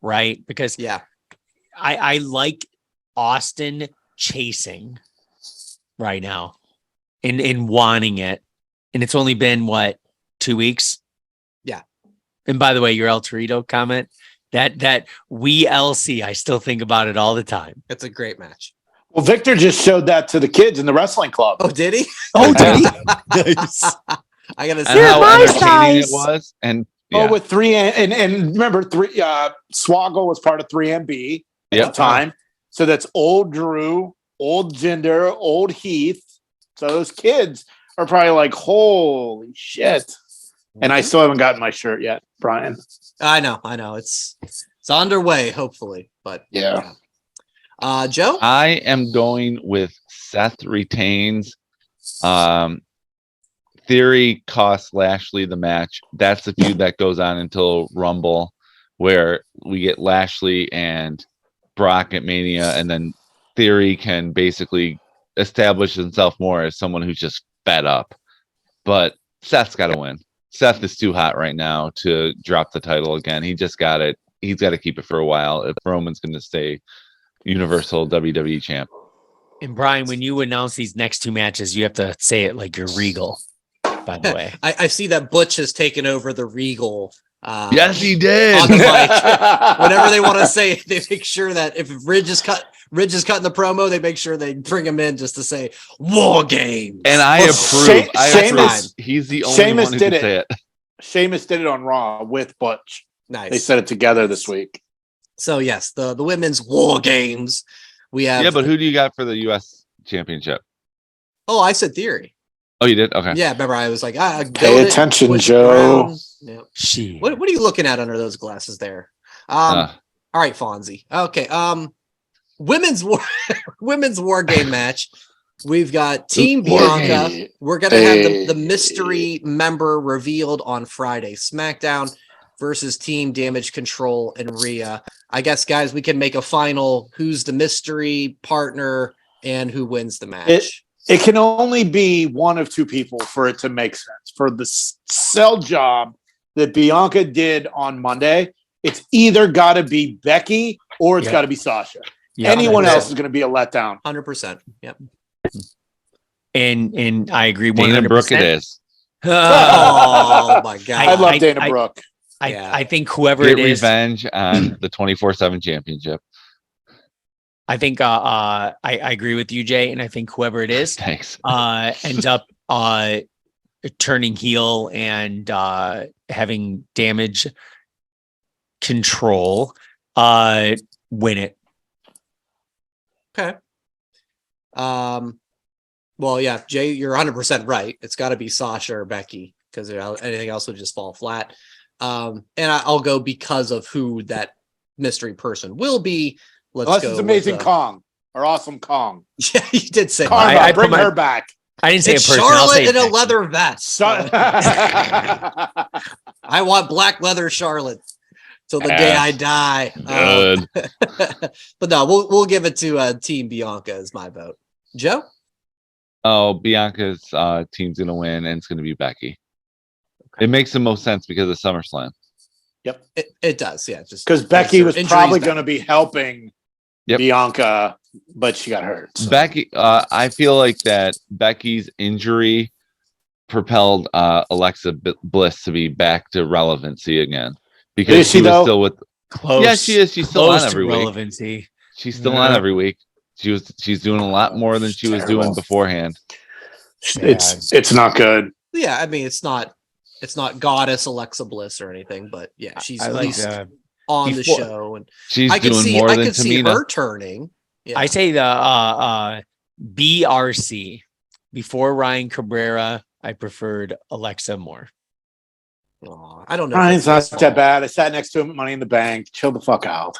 right? Because Yeah. I like Austin chasing right now and wanting it. And it's only been, 2 weeks? Yeah. And by the way, your El Torito comment, that we LC, I still think about it all the time. It's a great match. Well, Victor just showed that to the kids in the wrestling club. Oh, did he? Oh, did he? Nice. I got to And say, how my entertaining size. it was. And Oh, with 3M, and remember, Swoggle was part of 3MB at Yep. the time. So that's old Drew, old Jinder, old Heath. So those kids are probably like, holy shit. And I still haven't gotten my shirt yet, Brian. I know. It's underway, hopefully. But Yeah. Joe? I am going with Seth retains. Theory costs Lashley the match. That's the feud that goes on until Rumble, where we get Lashley and Brock at Mania, and then Theory can basically establish himself more as someone who's just fed up. But Seth's got to win. Seth is too hot right now to drop the title again. He just got it. He's got to keep it for a while if Roman's going to stay Universal WWE champ. And Brian, when you announce these next two matches, you have to say it like you're Regal, by the way. I see that Butch has taken over the Regal. Yes, he did. On the mic. Whenever they want to say it, they make sure that if Ridge is cutting the promo, they make sure they bring him in just to say War Games. And I approve. Sheamus- He's the only Sheamus one who did can it. say it. Sheamus did it on Raw with Butch. Nice. They said it together this week. So yes, the women's War Games. We have. Yeah, but who do you got for the U.S. Championship? Oh, I said Theory. Oh, you did? Okay. Yeah, remember I was like, Pay attention, Joe. Yeah. She. What are you looking at under those glasses there? All right, Fonzie. Okay. Women's war game match. We've got Team Bianca. We're gonna have the mystery member revealed on Friday. SmackDown versus Team Damage Control and Rhea. I guess, guys, we can make a final who's the mystery partner and who wins the match. It can only be one of two people for it to make sense. For the sell job that Bianca did on Monday, it's either got to be Becky or it's got to be Sasha. Anyone else is going to be a letdown. 100%. Yep. And I agree 100%. Dana Brooke it is. Oh my god! I love Dana Brooke. I think whoever Get it is, revenge on the 24/7 championship. I think I agree with you, Jay, and I think whoever it is Thanks. ends up turning heel and having damage control win it. Okay. Well, yeah, Jay, you're 100% right. It's got to be Sasha or Becky because anything else would just fall flat. And I'll go because of who that mystery person will be. Unless it's Amazing Kong or Awesome Kong. Yeah, you did say Karma, that. bring her back. I didn't say It's a person. I'll Charlotte say in a Becky. leather vest. I want black leather Charlotte till the day I die. Good. But no, we'll give it to Team Bianca as my vote. Joe? Oh, Bianca's team's gonna win, and it's gonna be Becky. It makes the most sense because of SummerSlam. Yep, it does. Yeah, just because Becky was injuries probably back. going to be helping Bianca, but she got hurt. So. Becky, I feel like that Becky's injury propelled Alexa Bliss to be back to relevancy again because she was still with. Close. Yeah, she is. She's still on every week. Relevancy. She's still on every week. She's doing a lot more than she was doing beforehand. It's not good. Yeah, I mean, it's not goddess Alexa Bliss or anything, but yeah, she's at least on the show, and she's I doing more than Tamina. I could see her turning. Yeah. I say the BRC before Ryan Cabrera. I preferred Alexa more. I don't know. Ryan's not that bad. I sat next to him at Money in the Bank. Chill the fuck out.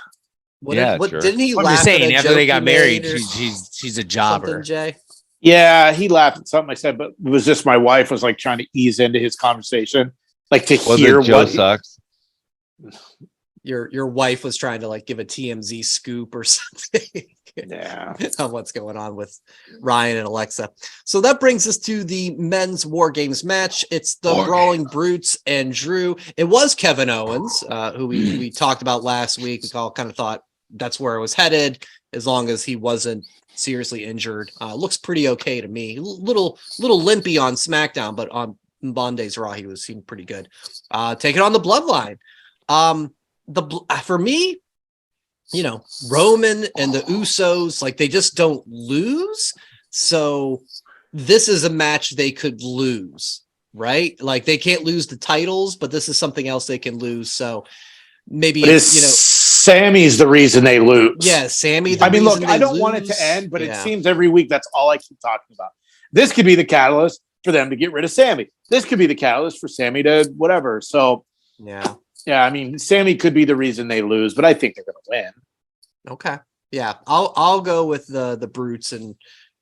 Sure. Didn't he? I'm just saying. After they got married, she's a jobber. Jay. Yeah, he laughed at something I said, but it was just my wife was like trying to ease into his conversation, like to hear Joe sucks. Your wife was trying to like give a TMZ scoop or something. Yeah, on what's going on with Ryan and Alexa. So that brings us to the men's War Games match. It's the Brawling Brutes and Drew. It was Kevin Owens, who we talked about last week. We all kind of thought that's where it was headed, as long as he wasn't seriously injured. Looks pretty okay to me. Little limpy on SmackDown, but on Monday's Raw he seemed pretty good. Taking on the Bloodline. For me, Roman and the Usos, like, they just don't lose. So this is a match they could lose, right? Like, they can't lose the titles, but this is something else they can lose. So maybe Sammy's the reason they lose. Yeah, Sammy. I mean, look, I don't want it to end, but it seems every week that's all I keep talking about. This could be the catalyst for them to get rid of Sammy. This could be the catalyst for Sammy to whatever. So yeah. I mean, Sammy could be the reason they lose, but I think they're going to win. Okay. Yeah, I'll go with the Brutes and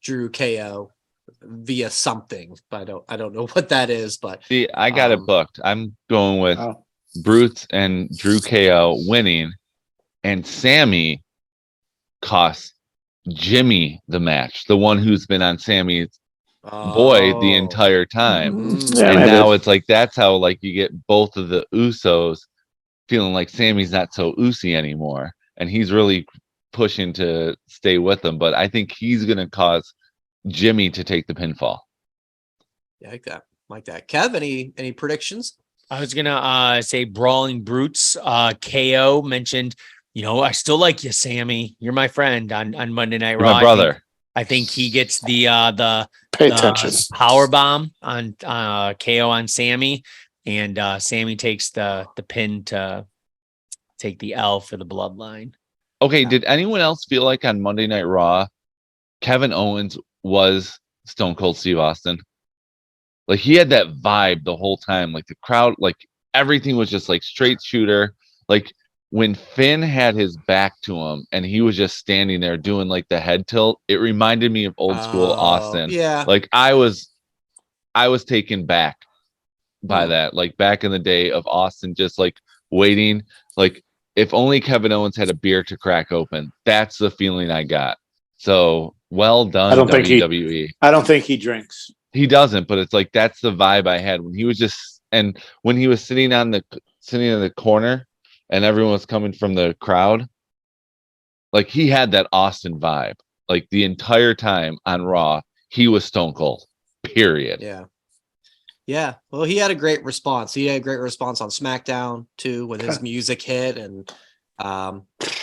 Drew KO via something, but I don't know what that is. But see, I got it booked. I'm going with Brutes and Drew KO winning, and Sammy costs Jimmy the match, the one who's been on Sammy's boy the entire time. And now it's like that's how like you get both of the Usos feeling like Sammy's not so Usy anymore, and he's really pushing to stay with them. But I think he's going to cause Jimmy to take the pinfall. Yeah, like that. Kev, any predictions? I was gonna say Brawling Brutes. KO mentioned, I still like you, Sammy. You're my friend on Monday Night Raw. My brother. I think he gets the pay attention power bomb on KO on Sammy, and Sammy takes the pin to take the L for the Bloodline. Okay, did anyone else feel like on Monday Night Raw, Kevin Owens was Stone Cold Steve Austin? Like, he had that vibe the whole time. Like, the crowd, like, everything was just like straight shooter. Like, when Finn had his back to him and he was just standing there doing like the head tilt, it reminded me of old school Austin. Yeah. Like, I was taken back by that. Like, back in the day of Austin just like waiting. Like, if only Kevin Owens had a beer to crack open. That's the feeling I got. So well done, WWE. I don't think he drinks. He doesn't, but it's like that's the vibe I had when he was just, and when he was sitting in the corner and everyone was coming from the crowd, like he had that Austin vibe. Like the entire time on Raw, he was Stone Cold. Period. Yeah. Yeah. Well, he had a great response. He had a great response on SmackDown too, when his music hit, and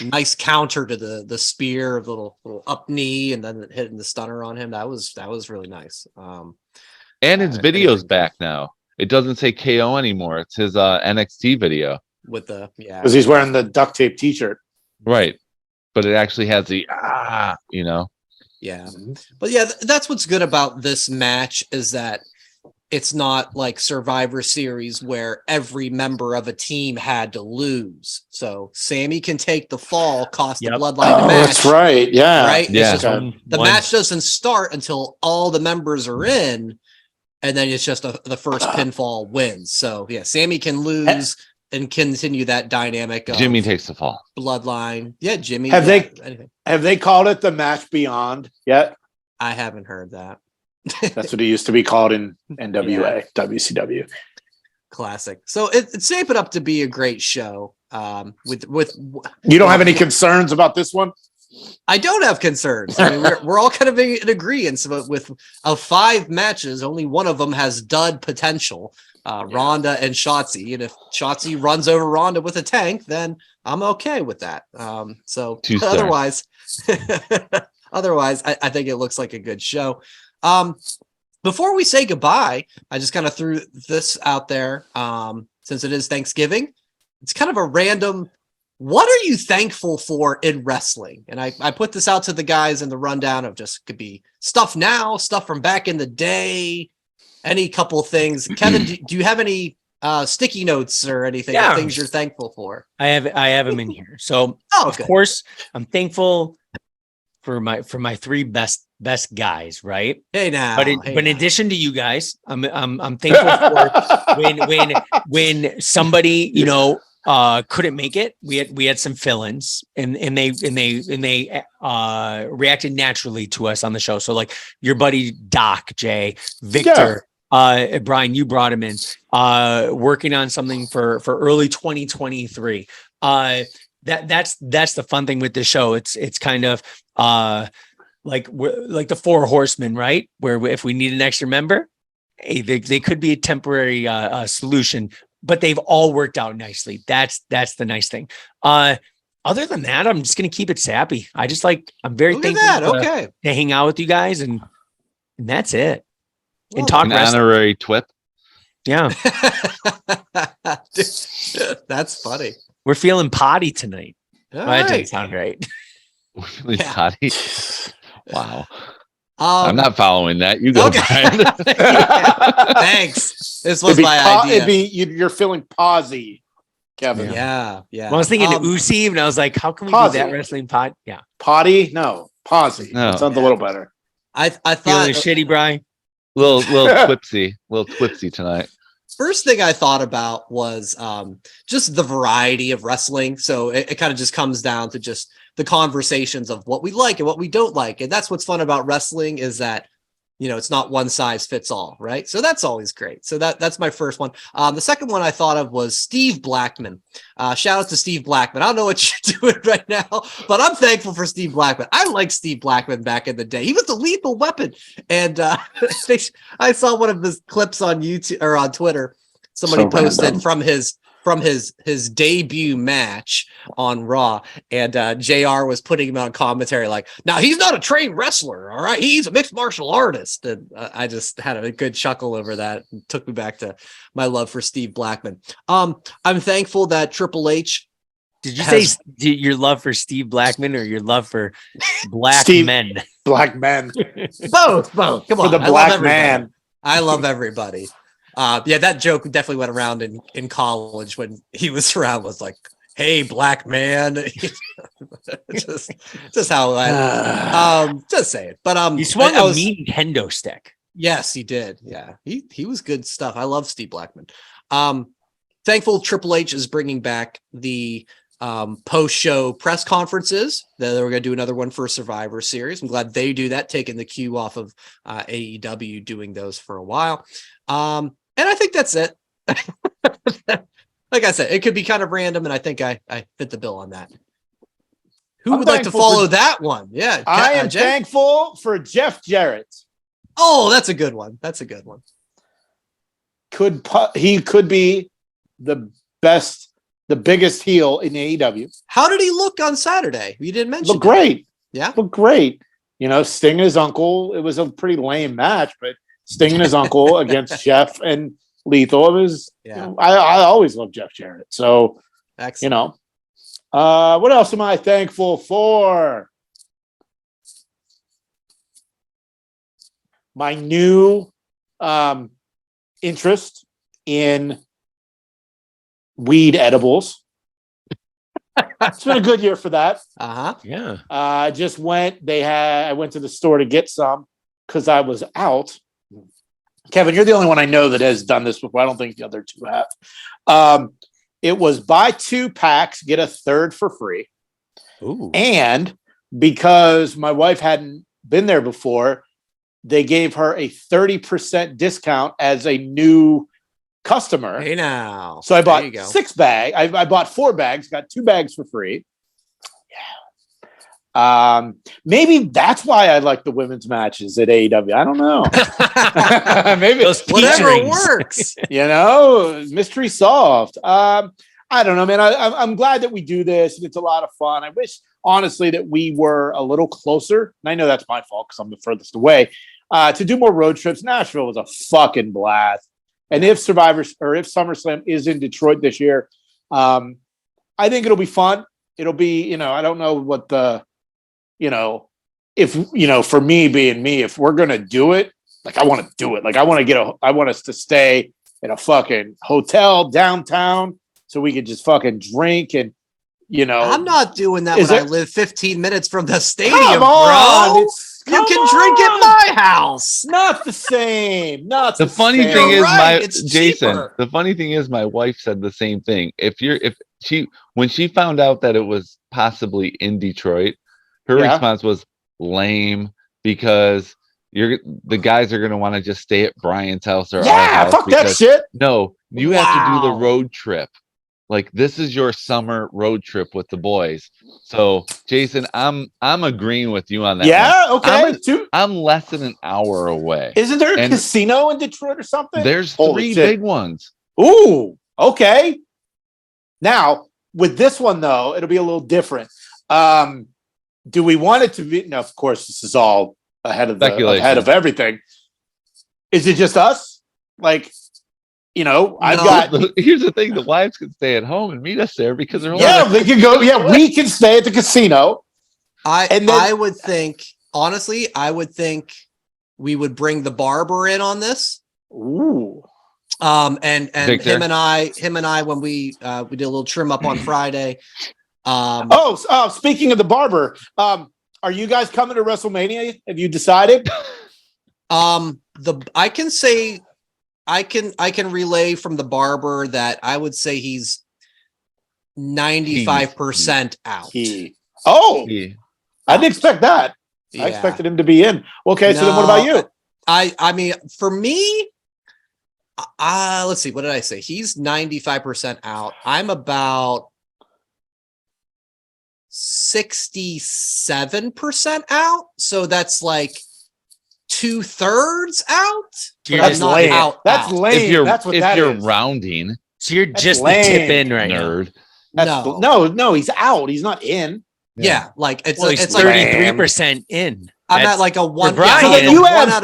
nice counter to the spear of the little up knee, and then hitting the stunner on him. That was really nice. And his video's back now. It doesn't say KO anymore. It's his NXT video with the because he's wearing the duct tape T-shirt, right? But it actually has the Yeah, but yeah, that's what's good about this match is that it's not like Survivor Series where every member of a team had to lose. So Sammy can take the fall, cost the Bloodline the match. That's right. Yeah. Right. Yeah. The match doesn't start until all the members are in, and then it's just the first pinfall wins. So yeah, Sammy can lose and continue that dynamic. Jimmy takes the fall. Bloodline. Yeah, Jimmy. Have they called it the match beyond yet? I haven't heard that. That's what it used to be called in NWA, WCW. Classic. So it's shaping up to be a great show. With you don't have any concerns about this one? I don't have concerns. I mean, we're all kind of in agreement with of 5 matches, only one of them has dud potential. Ronda and Shotzi, and if Shotzi runs over Ronda with a tank, then I'm okay with that. So otherwise, I think it looks like a good show. Before we say goodbye, I just kind of threw this out there. Since it is Thanksgiving, it's kind of a random. What are you thankful for in wrestling? And I put this out to the guys in the rundown of just could be stuff now, stuff from back in the day, any couple things. Kevin, do you have any sticky notes or anything? Yeah. Things you're thankful for? I have them in here. So of course, I'm thankful for my 3 best guys, right? Hey now. But in addition to you guys, I'm thankful for when somebody, couldn't make it. We had some fill-ins and they reacted naturally to us on the show. So like your buddy Doc, Jay, Victor, Brian, you brought him in, working on something for early 2023. That's the fun thing with this show. It's kind of like the 4 horsemen, right? Where if we need an extra member, hey, they could be a temporary solution, but they've all worked out nicely. That's the nice thing. Other than that, I'm just gonna keep it sappy. I'm very thankful to hang out with you guys, and that's it. And talk an wrestling. Honorary TWIP. Yeah. That's funny. We're feeling potty tonight. That didn't sound right. We're feeling potty. Wow. I'm not following that. You go, Brian. Thanks. This was my idea. You're feeling posy, Kevin. Yeah. Well, I was thinking Uzi, and I was like, how can we do that wrestling pod? Yeah. Potty? No. Posy. No. That sounds a little better. I thought feeling shitty, Brian. Little twipsy tonight. First thing I thought about was just the variety of wrestling. So it kind of just comes down to just the conversations of what we like and what we don't like. And that's what's fun about wrestling is that, it's not one size fits all, right? So that's always great. So that's my first one. The second one I thought of was Steve Blackman. Shout out to Steve Blackman. I don't know what you're doing right now, but I'm thankful for Steve Blackman. I liked Steve Blackman back in the day. He was the Lethal Weapon. And I saw one of his clips on YouTube or on Twitter. Somebody posted from his debut match on Raw, and JR was putting him on commentary like, now he's not a trained wrestler, all right, he's a mixed martial artist. And I just had a good chuckle over that. It took me back to my love for Steve Blackman. I'm thankful that Triple H. Did you say your love for Steve Blackman or your love for black men? Black men. Both. Come on. For the black man. I love everybody. That joke definitely went around in college when he was around, was like, hey, black man. just how just say it. But he swung a mean kendo stick. Yes, he did. Yeah, he was good stuff. I love Steve Blackman. Thankful Triple H is bringing back the post-show press conferences. They're going to do another one for Survivor Series. I'm glad they do that, taking the cue off of AEW doing those for a while. And I think that's it. Like I said, it could be kind of random, and I think I fit the bill on that. Who would like to follow that one? Yeah. I am thankful for Jeff Jarrett. Oh, that's a good one. He could be the biggest heel in AEW. How did he look on Saturday? You didn't mention. Look great. Yeah. Look great. Sting and his uncle. It was a pretty lame match, but Sting and his uncle against Jeff and Lethal. It was, I always love Jeff Jarrett. So, excellent. What else am I thankful for? My new interest in weed edibles. It's been a good year for that. Yeah. I went to the store to get some because I was out. Kevin, you're the only one I know that has done this before. I don't think the other two have. It was buy 2 packs, get a third for free. Ooh. And because my wife hadn't been there before, they gave her a 30% discount as a new customer. Hey now. So I bought 6 bags. I bought 4 bags, got 2 bags for free. Maybe that's why I like the women's matches at AEW. I don't know. Maybe whatever works. Mystery solved. I don't know, man. I'm glad that we do this, and it's a lot of fun. I wish, honestly, that we were a little closer. And I know that's my fault because I'm the furthest away. To do more road trips. Nashville was a fucking blast. And if SummerSlam is in Detroit this year, I think it'll be fun. It'll be, I don't know what if, for me being me, if we're going to do it, like, I want to do it. Like, I want us to stay in a fucking hotel downtown so we could just fucking drink and, I'm not doing that when I live 15 minutes from the stadium, come on, bro. You can drink at my house. Not the same. Not the funny same. thing is, Jason. Cheaper. The funny thing is, my wife said the same thing. When she found out that it was possibly in Detroit, her response was lame because the guys are going to want to just stay at Brian's house or our house. Fuck that shit. No, you have to do the road trip. Like, this is your summer road trip with the boys. So, Jason, I'm agreeing with you on that. Yeah, one. Okay. I'm less than an hour away. Isn't there a casino in Detroit or something? There's 3 big ones. Ooh, okay. Now, with this one though, it'll be a little different. Do we want it to be? Now, of course, this is all ahead of everything. Is it just us? Like, Here's the thing: the wives can stay at home and meet us there because they're they can go. Yeah, we can stay at the casino. I would think, honestly, we would bring the barber in on this. Ooh. And him and I, when we did a little trim up on Friday. Speaking of the barber, are you guys coming to WrestleMania? Have you decided? I can relay from the barber that I would say he's 95% out. I didn't expect that. Yeah. I expected him to be in. Okay, so then what about you? I mean, for me, let's see. What did I say? He's 95% out. I'm about 67% out. So that's like 2/3 out. That's lame. That's lame. That's what that is. If you're rounding. So you're just the tip in right nerd. No, he's out. He's not in. Yeah, like it's 33% in. I'm at like a 1. So then you have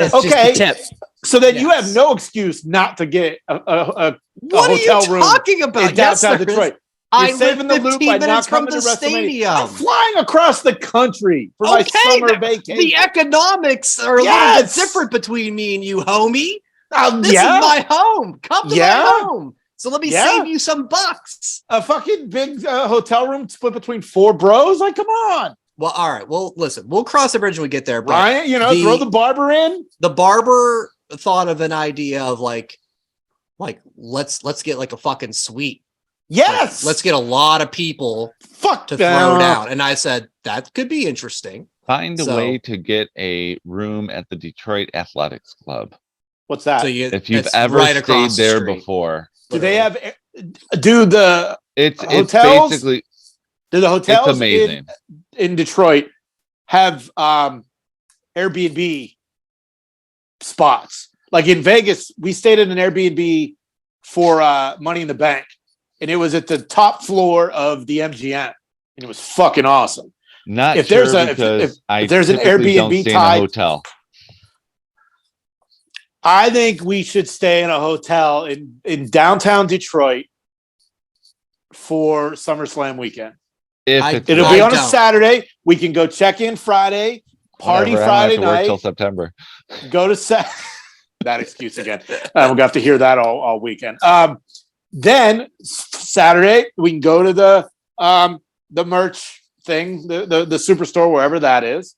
tip. So then you have no excuse not to get a what hotel are you room talking about? in downtown Detroit. You're saving the loop by not coming to stadium. I'm flying across the country for my summer vacation. The economics are a little bit different between me and you, homie. This is my home. Come to my home. So let me save you some bucks. A fucking big hotel room split between 4 bros? Like, come on. Well, all right. Well, listen, we'll cross the bridge when we get there. But Ryan, throw the barber in. The barber thought of an idea of like let's get like a fucking suite. Yes. Let's get a lot of people to throw down. And I said, that could be interesting. Find a way to get a room at the Detroit Athletics Club. What's that? So if you've ever stayed there before. Do they have hotels? Basically, do the hotels it's amazing. In Detroit have Airbnb spots? Like in Vegas, we stayed in an Airbnb for Money in the Bank. And it was at the top floor of the MGM, and it was fucking awesome. If there's an Airbnb tied hotel, I think we should stay in a hotel in downtown Detroit for SummerSlam weekend. It'll be on a Saturday. We can go check in Friday, party Friday night. Work till September. Go to that excuse again. We're gonna have to hear that all weekend. Then Saturday we can go to the merch thing, the superstore, wherever that is,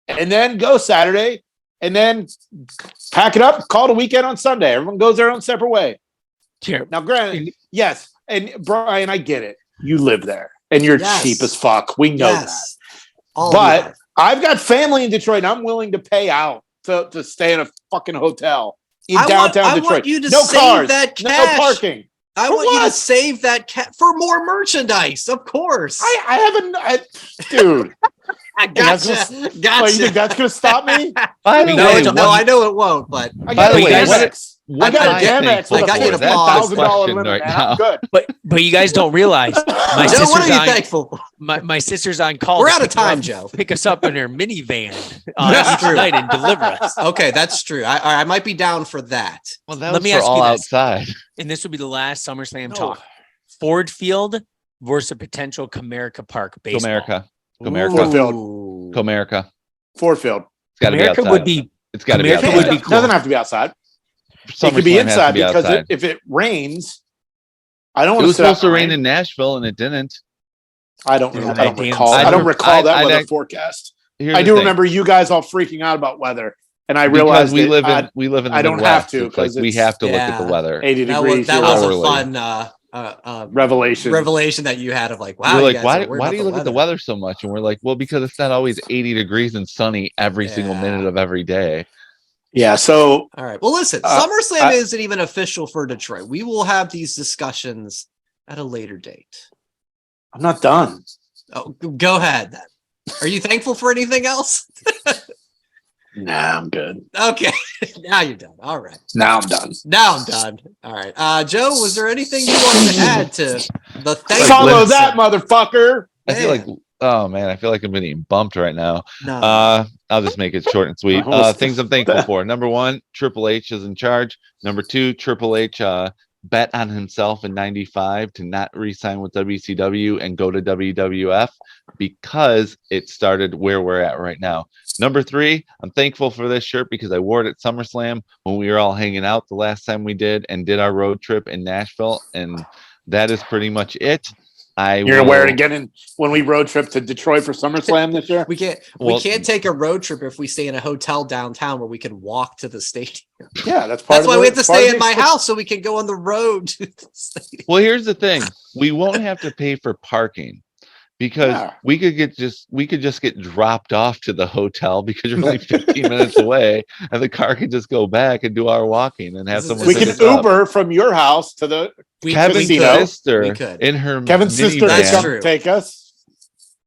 and then go Saturday, and then pack it up, call it a weekend on Sunday. Everyone goes their own separate way. Sure. Now, granted, yes, and Brian, I get it. You live there, and you're cheap as fuck. We know that. But I've got family in Detroit, and I'm willing to pay out to stay in a fucking hotel in downtown Detroit. I want you to no save cars, that cash. no parking. I want you to save that for more merchandise, of course. I haven't, dude. I And that's gotcha. What, you Gotcha. think that's going to stop me? By the No, way, I know it won't, but I By got the a way, Amex. I what got am a I Amex thankful with a I got you to for? That's pause. the $15,000 question limit, right man. now. I'm good. But you guys don't realize my Joe, what sister's are you on thankful for? my sister's on call. We're to out of pick her time, up- Joe. Pick us up in her minivan That's each true. night and deliver us. Okay, that's true. I might be down for that. Well, that Let was me for ask you all this. outside. And this would be the last SummerSlam No. talk. Ford Field versus potential Comerica Park baseball. Comerica. Ford Field. Ooh. Comerica. Ford Field. It's got to be Comerica outside. would be It's got to be Comerica outside. would be It cool. doesn't have to be outside. It could be SummerSlam has to inside be because outside. if it rains, I don't It want to was sit out supposed to in the rain in Nashville and it didn't. I don't Dude, that damn recall. sun. I don't recall that I'd weather act- forecast. Here's I the do thing. remember you guys all freaking out about weather, and I Because realized we live that in the I don't Midwest. have to It's like 'cause we it's- have to look at the Yeah. weather. 80 That degrees. was that here. was a Hourly. fun revelation. revelation that you had of like, wow, You're you like, guys why are worried do you about look at the weather so much? And we're like, well, because it's not always 80 degrees and sunny every single Yeah. minute of every day. Yeah. So All right. Well, listen, SummerSlam isn't even official for Detroit. We will have these discussions at a later date. I'm not done. Oh, go ahead then. Are you thankful for anything else? Nah, I'm good. Okay. Now you're done. All right. Now I'm done. Now I'm done. All right. Joe, was there anything you wanted to add to the thank Follow that, motherfucker. I feel like, Man. oh man, I feel like I'm getting bumped right now. No. I'll just make it short and sweet. Things I'm thankful for. Number one, Triple H is in charge. Number two, Triple H bet on himself in '95 to not re-sign with WCW and go to WWF because it started where we're at right now. Number three, I'm thankful for this shirt because I wore it at SummerSlam when we were all hanging out the last time we did our road trip in Nashville, and that is pretty much it. You're gonna wear it again when we road trip to Detroit for SummerSlam this year. We can't take a road trip if we stay in a hotel downtown where we can walk to the stadium. Yeah, that's That's why we have to stay in my house so we can go on the road to the stadium. Well, here's the thing: we won't have to pay for parking because we could just get dropped off to the hotel because you're only 15 minutes away, and the car could just go back and do our walking and have someone. We pick can us up. Uber from your house to the Kevin's casino. sister We could. in her Kevin's sister That's can true. come take us.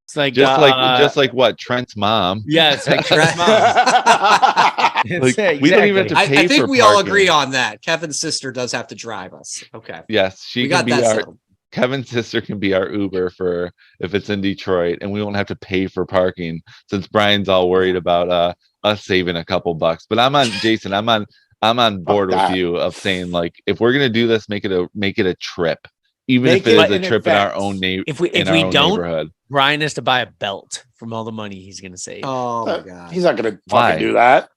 It's like just like what Trent's mom. Yeah, it's like Trent's mom. Like, we don't even have to pay I think for we all parking. agree on that. Kevin's sister does have to drive us. Okay. Yes, she We can got be that our settled. Kevin's sister can be our Uber for if it's in Detroit, and we won't have to pay for parking since Brian's all worried about us saving a couple bucks. But I'm on Jason. I'm on board with you of saying like if we're gonna do this, make it a trip, even Make if it it is a an trip in our event. own If we don't, neighborhood. Brian has to buy a belt from all the money he's gonna save. Oh my god. He's not gonna Why? fucking do that.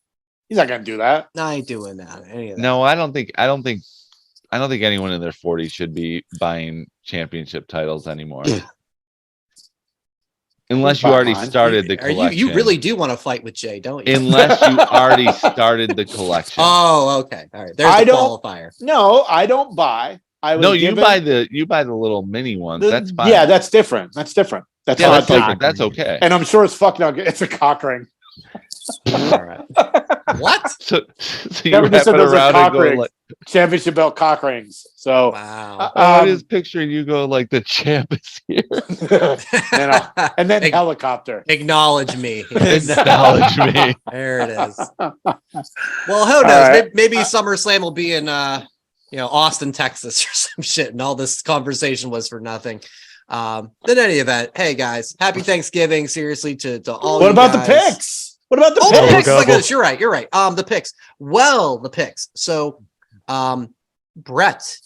He's not gonna do that. I ain't doing that. Any of that. No, I don't think anyone in their 40s should be buying championship titles anymore. Unless you already started the collection. You really do want to fight with Jay, don't you? Unless you already started the collection. Oh, okay. All right. There's the qualifier. No, I don't buy. You buy the little mini ones. That's fine. Yeah, that's different. That's different. That's Yeah, not that's like, different. That's okay. and I'm sure it's fuck not good. It's a cock ring. All right. What? So you Kevin wrap just said it those are around cock and go rings. like, Championship belt cock rings. So Wow. I just picturing you go like the champ is here. and then helicopter. Acknowledge me. Acknowledge me. There it is. Well, who knows? right. Maybe SummerSlam will be in Austin, Texas or some shit, and all this conversation was for nothing. In any event, hey guys, happy Thanksgiving. Seriously, to all. What you about the guys. picks? What about the Oh, picks? the picks. Look at this. You're right. The picks. Well, the picks. So, Brett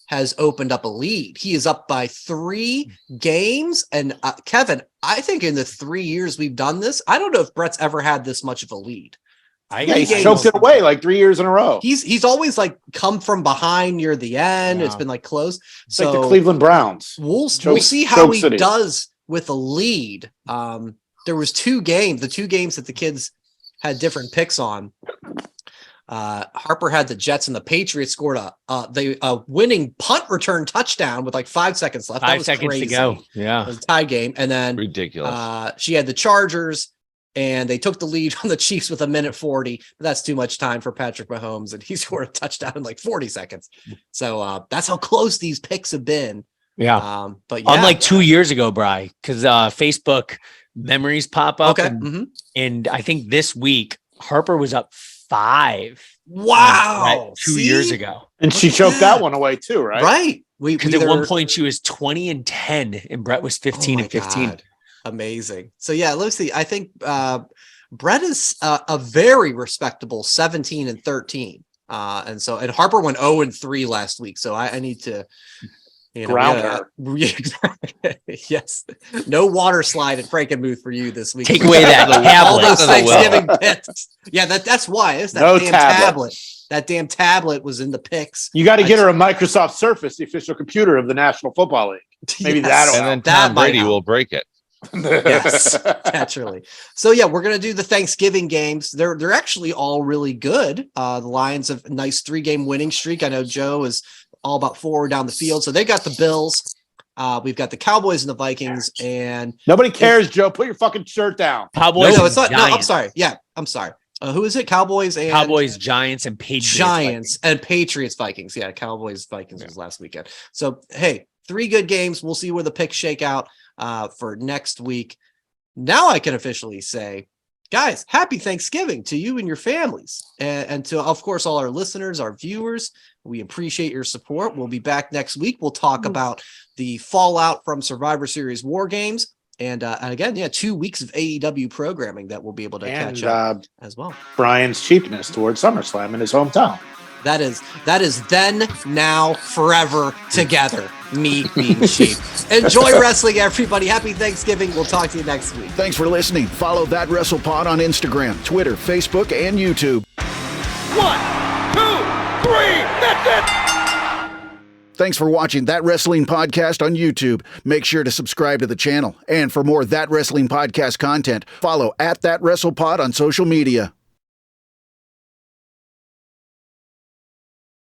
has opened up a lead. He is up by 3 games. And Kevin, I think in the 3 years we've done this, I don't know if Brett's ever had this much of a lead. He's choked it away like 3 years in a row. He's always like come from behind near the end. Yeah. It's been like close. It's So like the Cleveland Browns. we'll see how he City. does with a lead. There was 2 games, the 2 games that the kids had different picks on. Harper had the Jets and the Patriots scored a winning punt return touchdown with like 5 seconds left. 5 seconds crazy. to go. It Yeah. was a tie game. And then Ridiculous. she had the Chargers and they took the lead on the Chiefs with 1:40. But that's too much time for Patrick Mahomes. And he scored a touchdown in like 40 seconds. So that's how close these picks have been. Yeah. But yeah, unlike 2 years ago, Bri, because Facebook memories pop up. Okay. And I think this week Harper was up 5. Wow. 2 years ago. And she choked that one away too, right? Right. Because at one point she was 20-10 and Brett was 15-15. God. Amazing. So yeah, let's see. I think Brett is a very respectable 17-13. And Harper went 0-3 last week. So I need to ground her. Yes. No water slide at Frankenmuth for you this week. Take away that all tablet. those Thanksgiving picks. Yeah, that's why. It's that No damn tablet. That damn tablet was in the picks. You got to get her a Microsoft Surface, the official computer of the National Football League. Maybe that'll And then help. Tom Brady will break it. Yes, naturally. So yeah, we're gonna do the Thanksgiving games. They're actually all really good. The Lions have a nice 3-game winning streak. I know Joe is all about forward down the field. So they got the Bills. We've got the Cowboys and the Vikings, and nobody cares, Joe. Put your fucking shirt down. Cowboys. No, it's not. Giants. No, I'm sorry. Yeah, I'm sorry. Who is it? Cowboys, Giants, and Patriots. Giants and Patriots, Vikings. Yeah, Cowboys, Vikings was last weekend. So hey, 3 good games. We'll see where the picks shake out for next week. Now I can officially say, guys, happy Thanksgiving to you and your families, and to, of course, all our listeners, our viewers. We appreciate your support. We'll be back next week. We'll talk about the fallout from Survivor Series War Games. And again, 2 weeks of AEW programming that we'll be able to catch up as well. Brian's cheapness towards SummerSlam in his hometown. That is then, now, forever together. Me being cheap. Enjoy wrestling, everybody. Happy Thanksgiving. We'll talk to you next week. Thanks for listening. Follow That WrestlePod on Instagram, Twitter, Facebook, and YouTube. 1, 2, 3, that's it! Thanks for watching That Wrestling Podcast on YouTube. Make sure to subscribe to the channel. And for more That Wrestling Podcast content, follow @ThatWrestlePod on social media.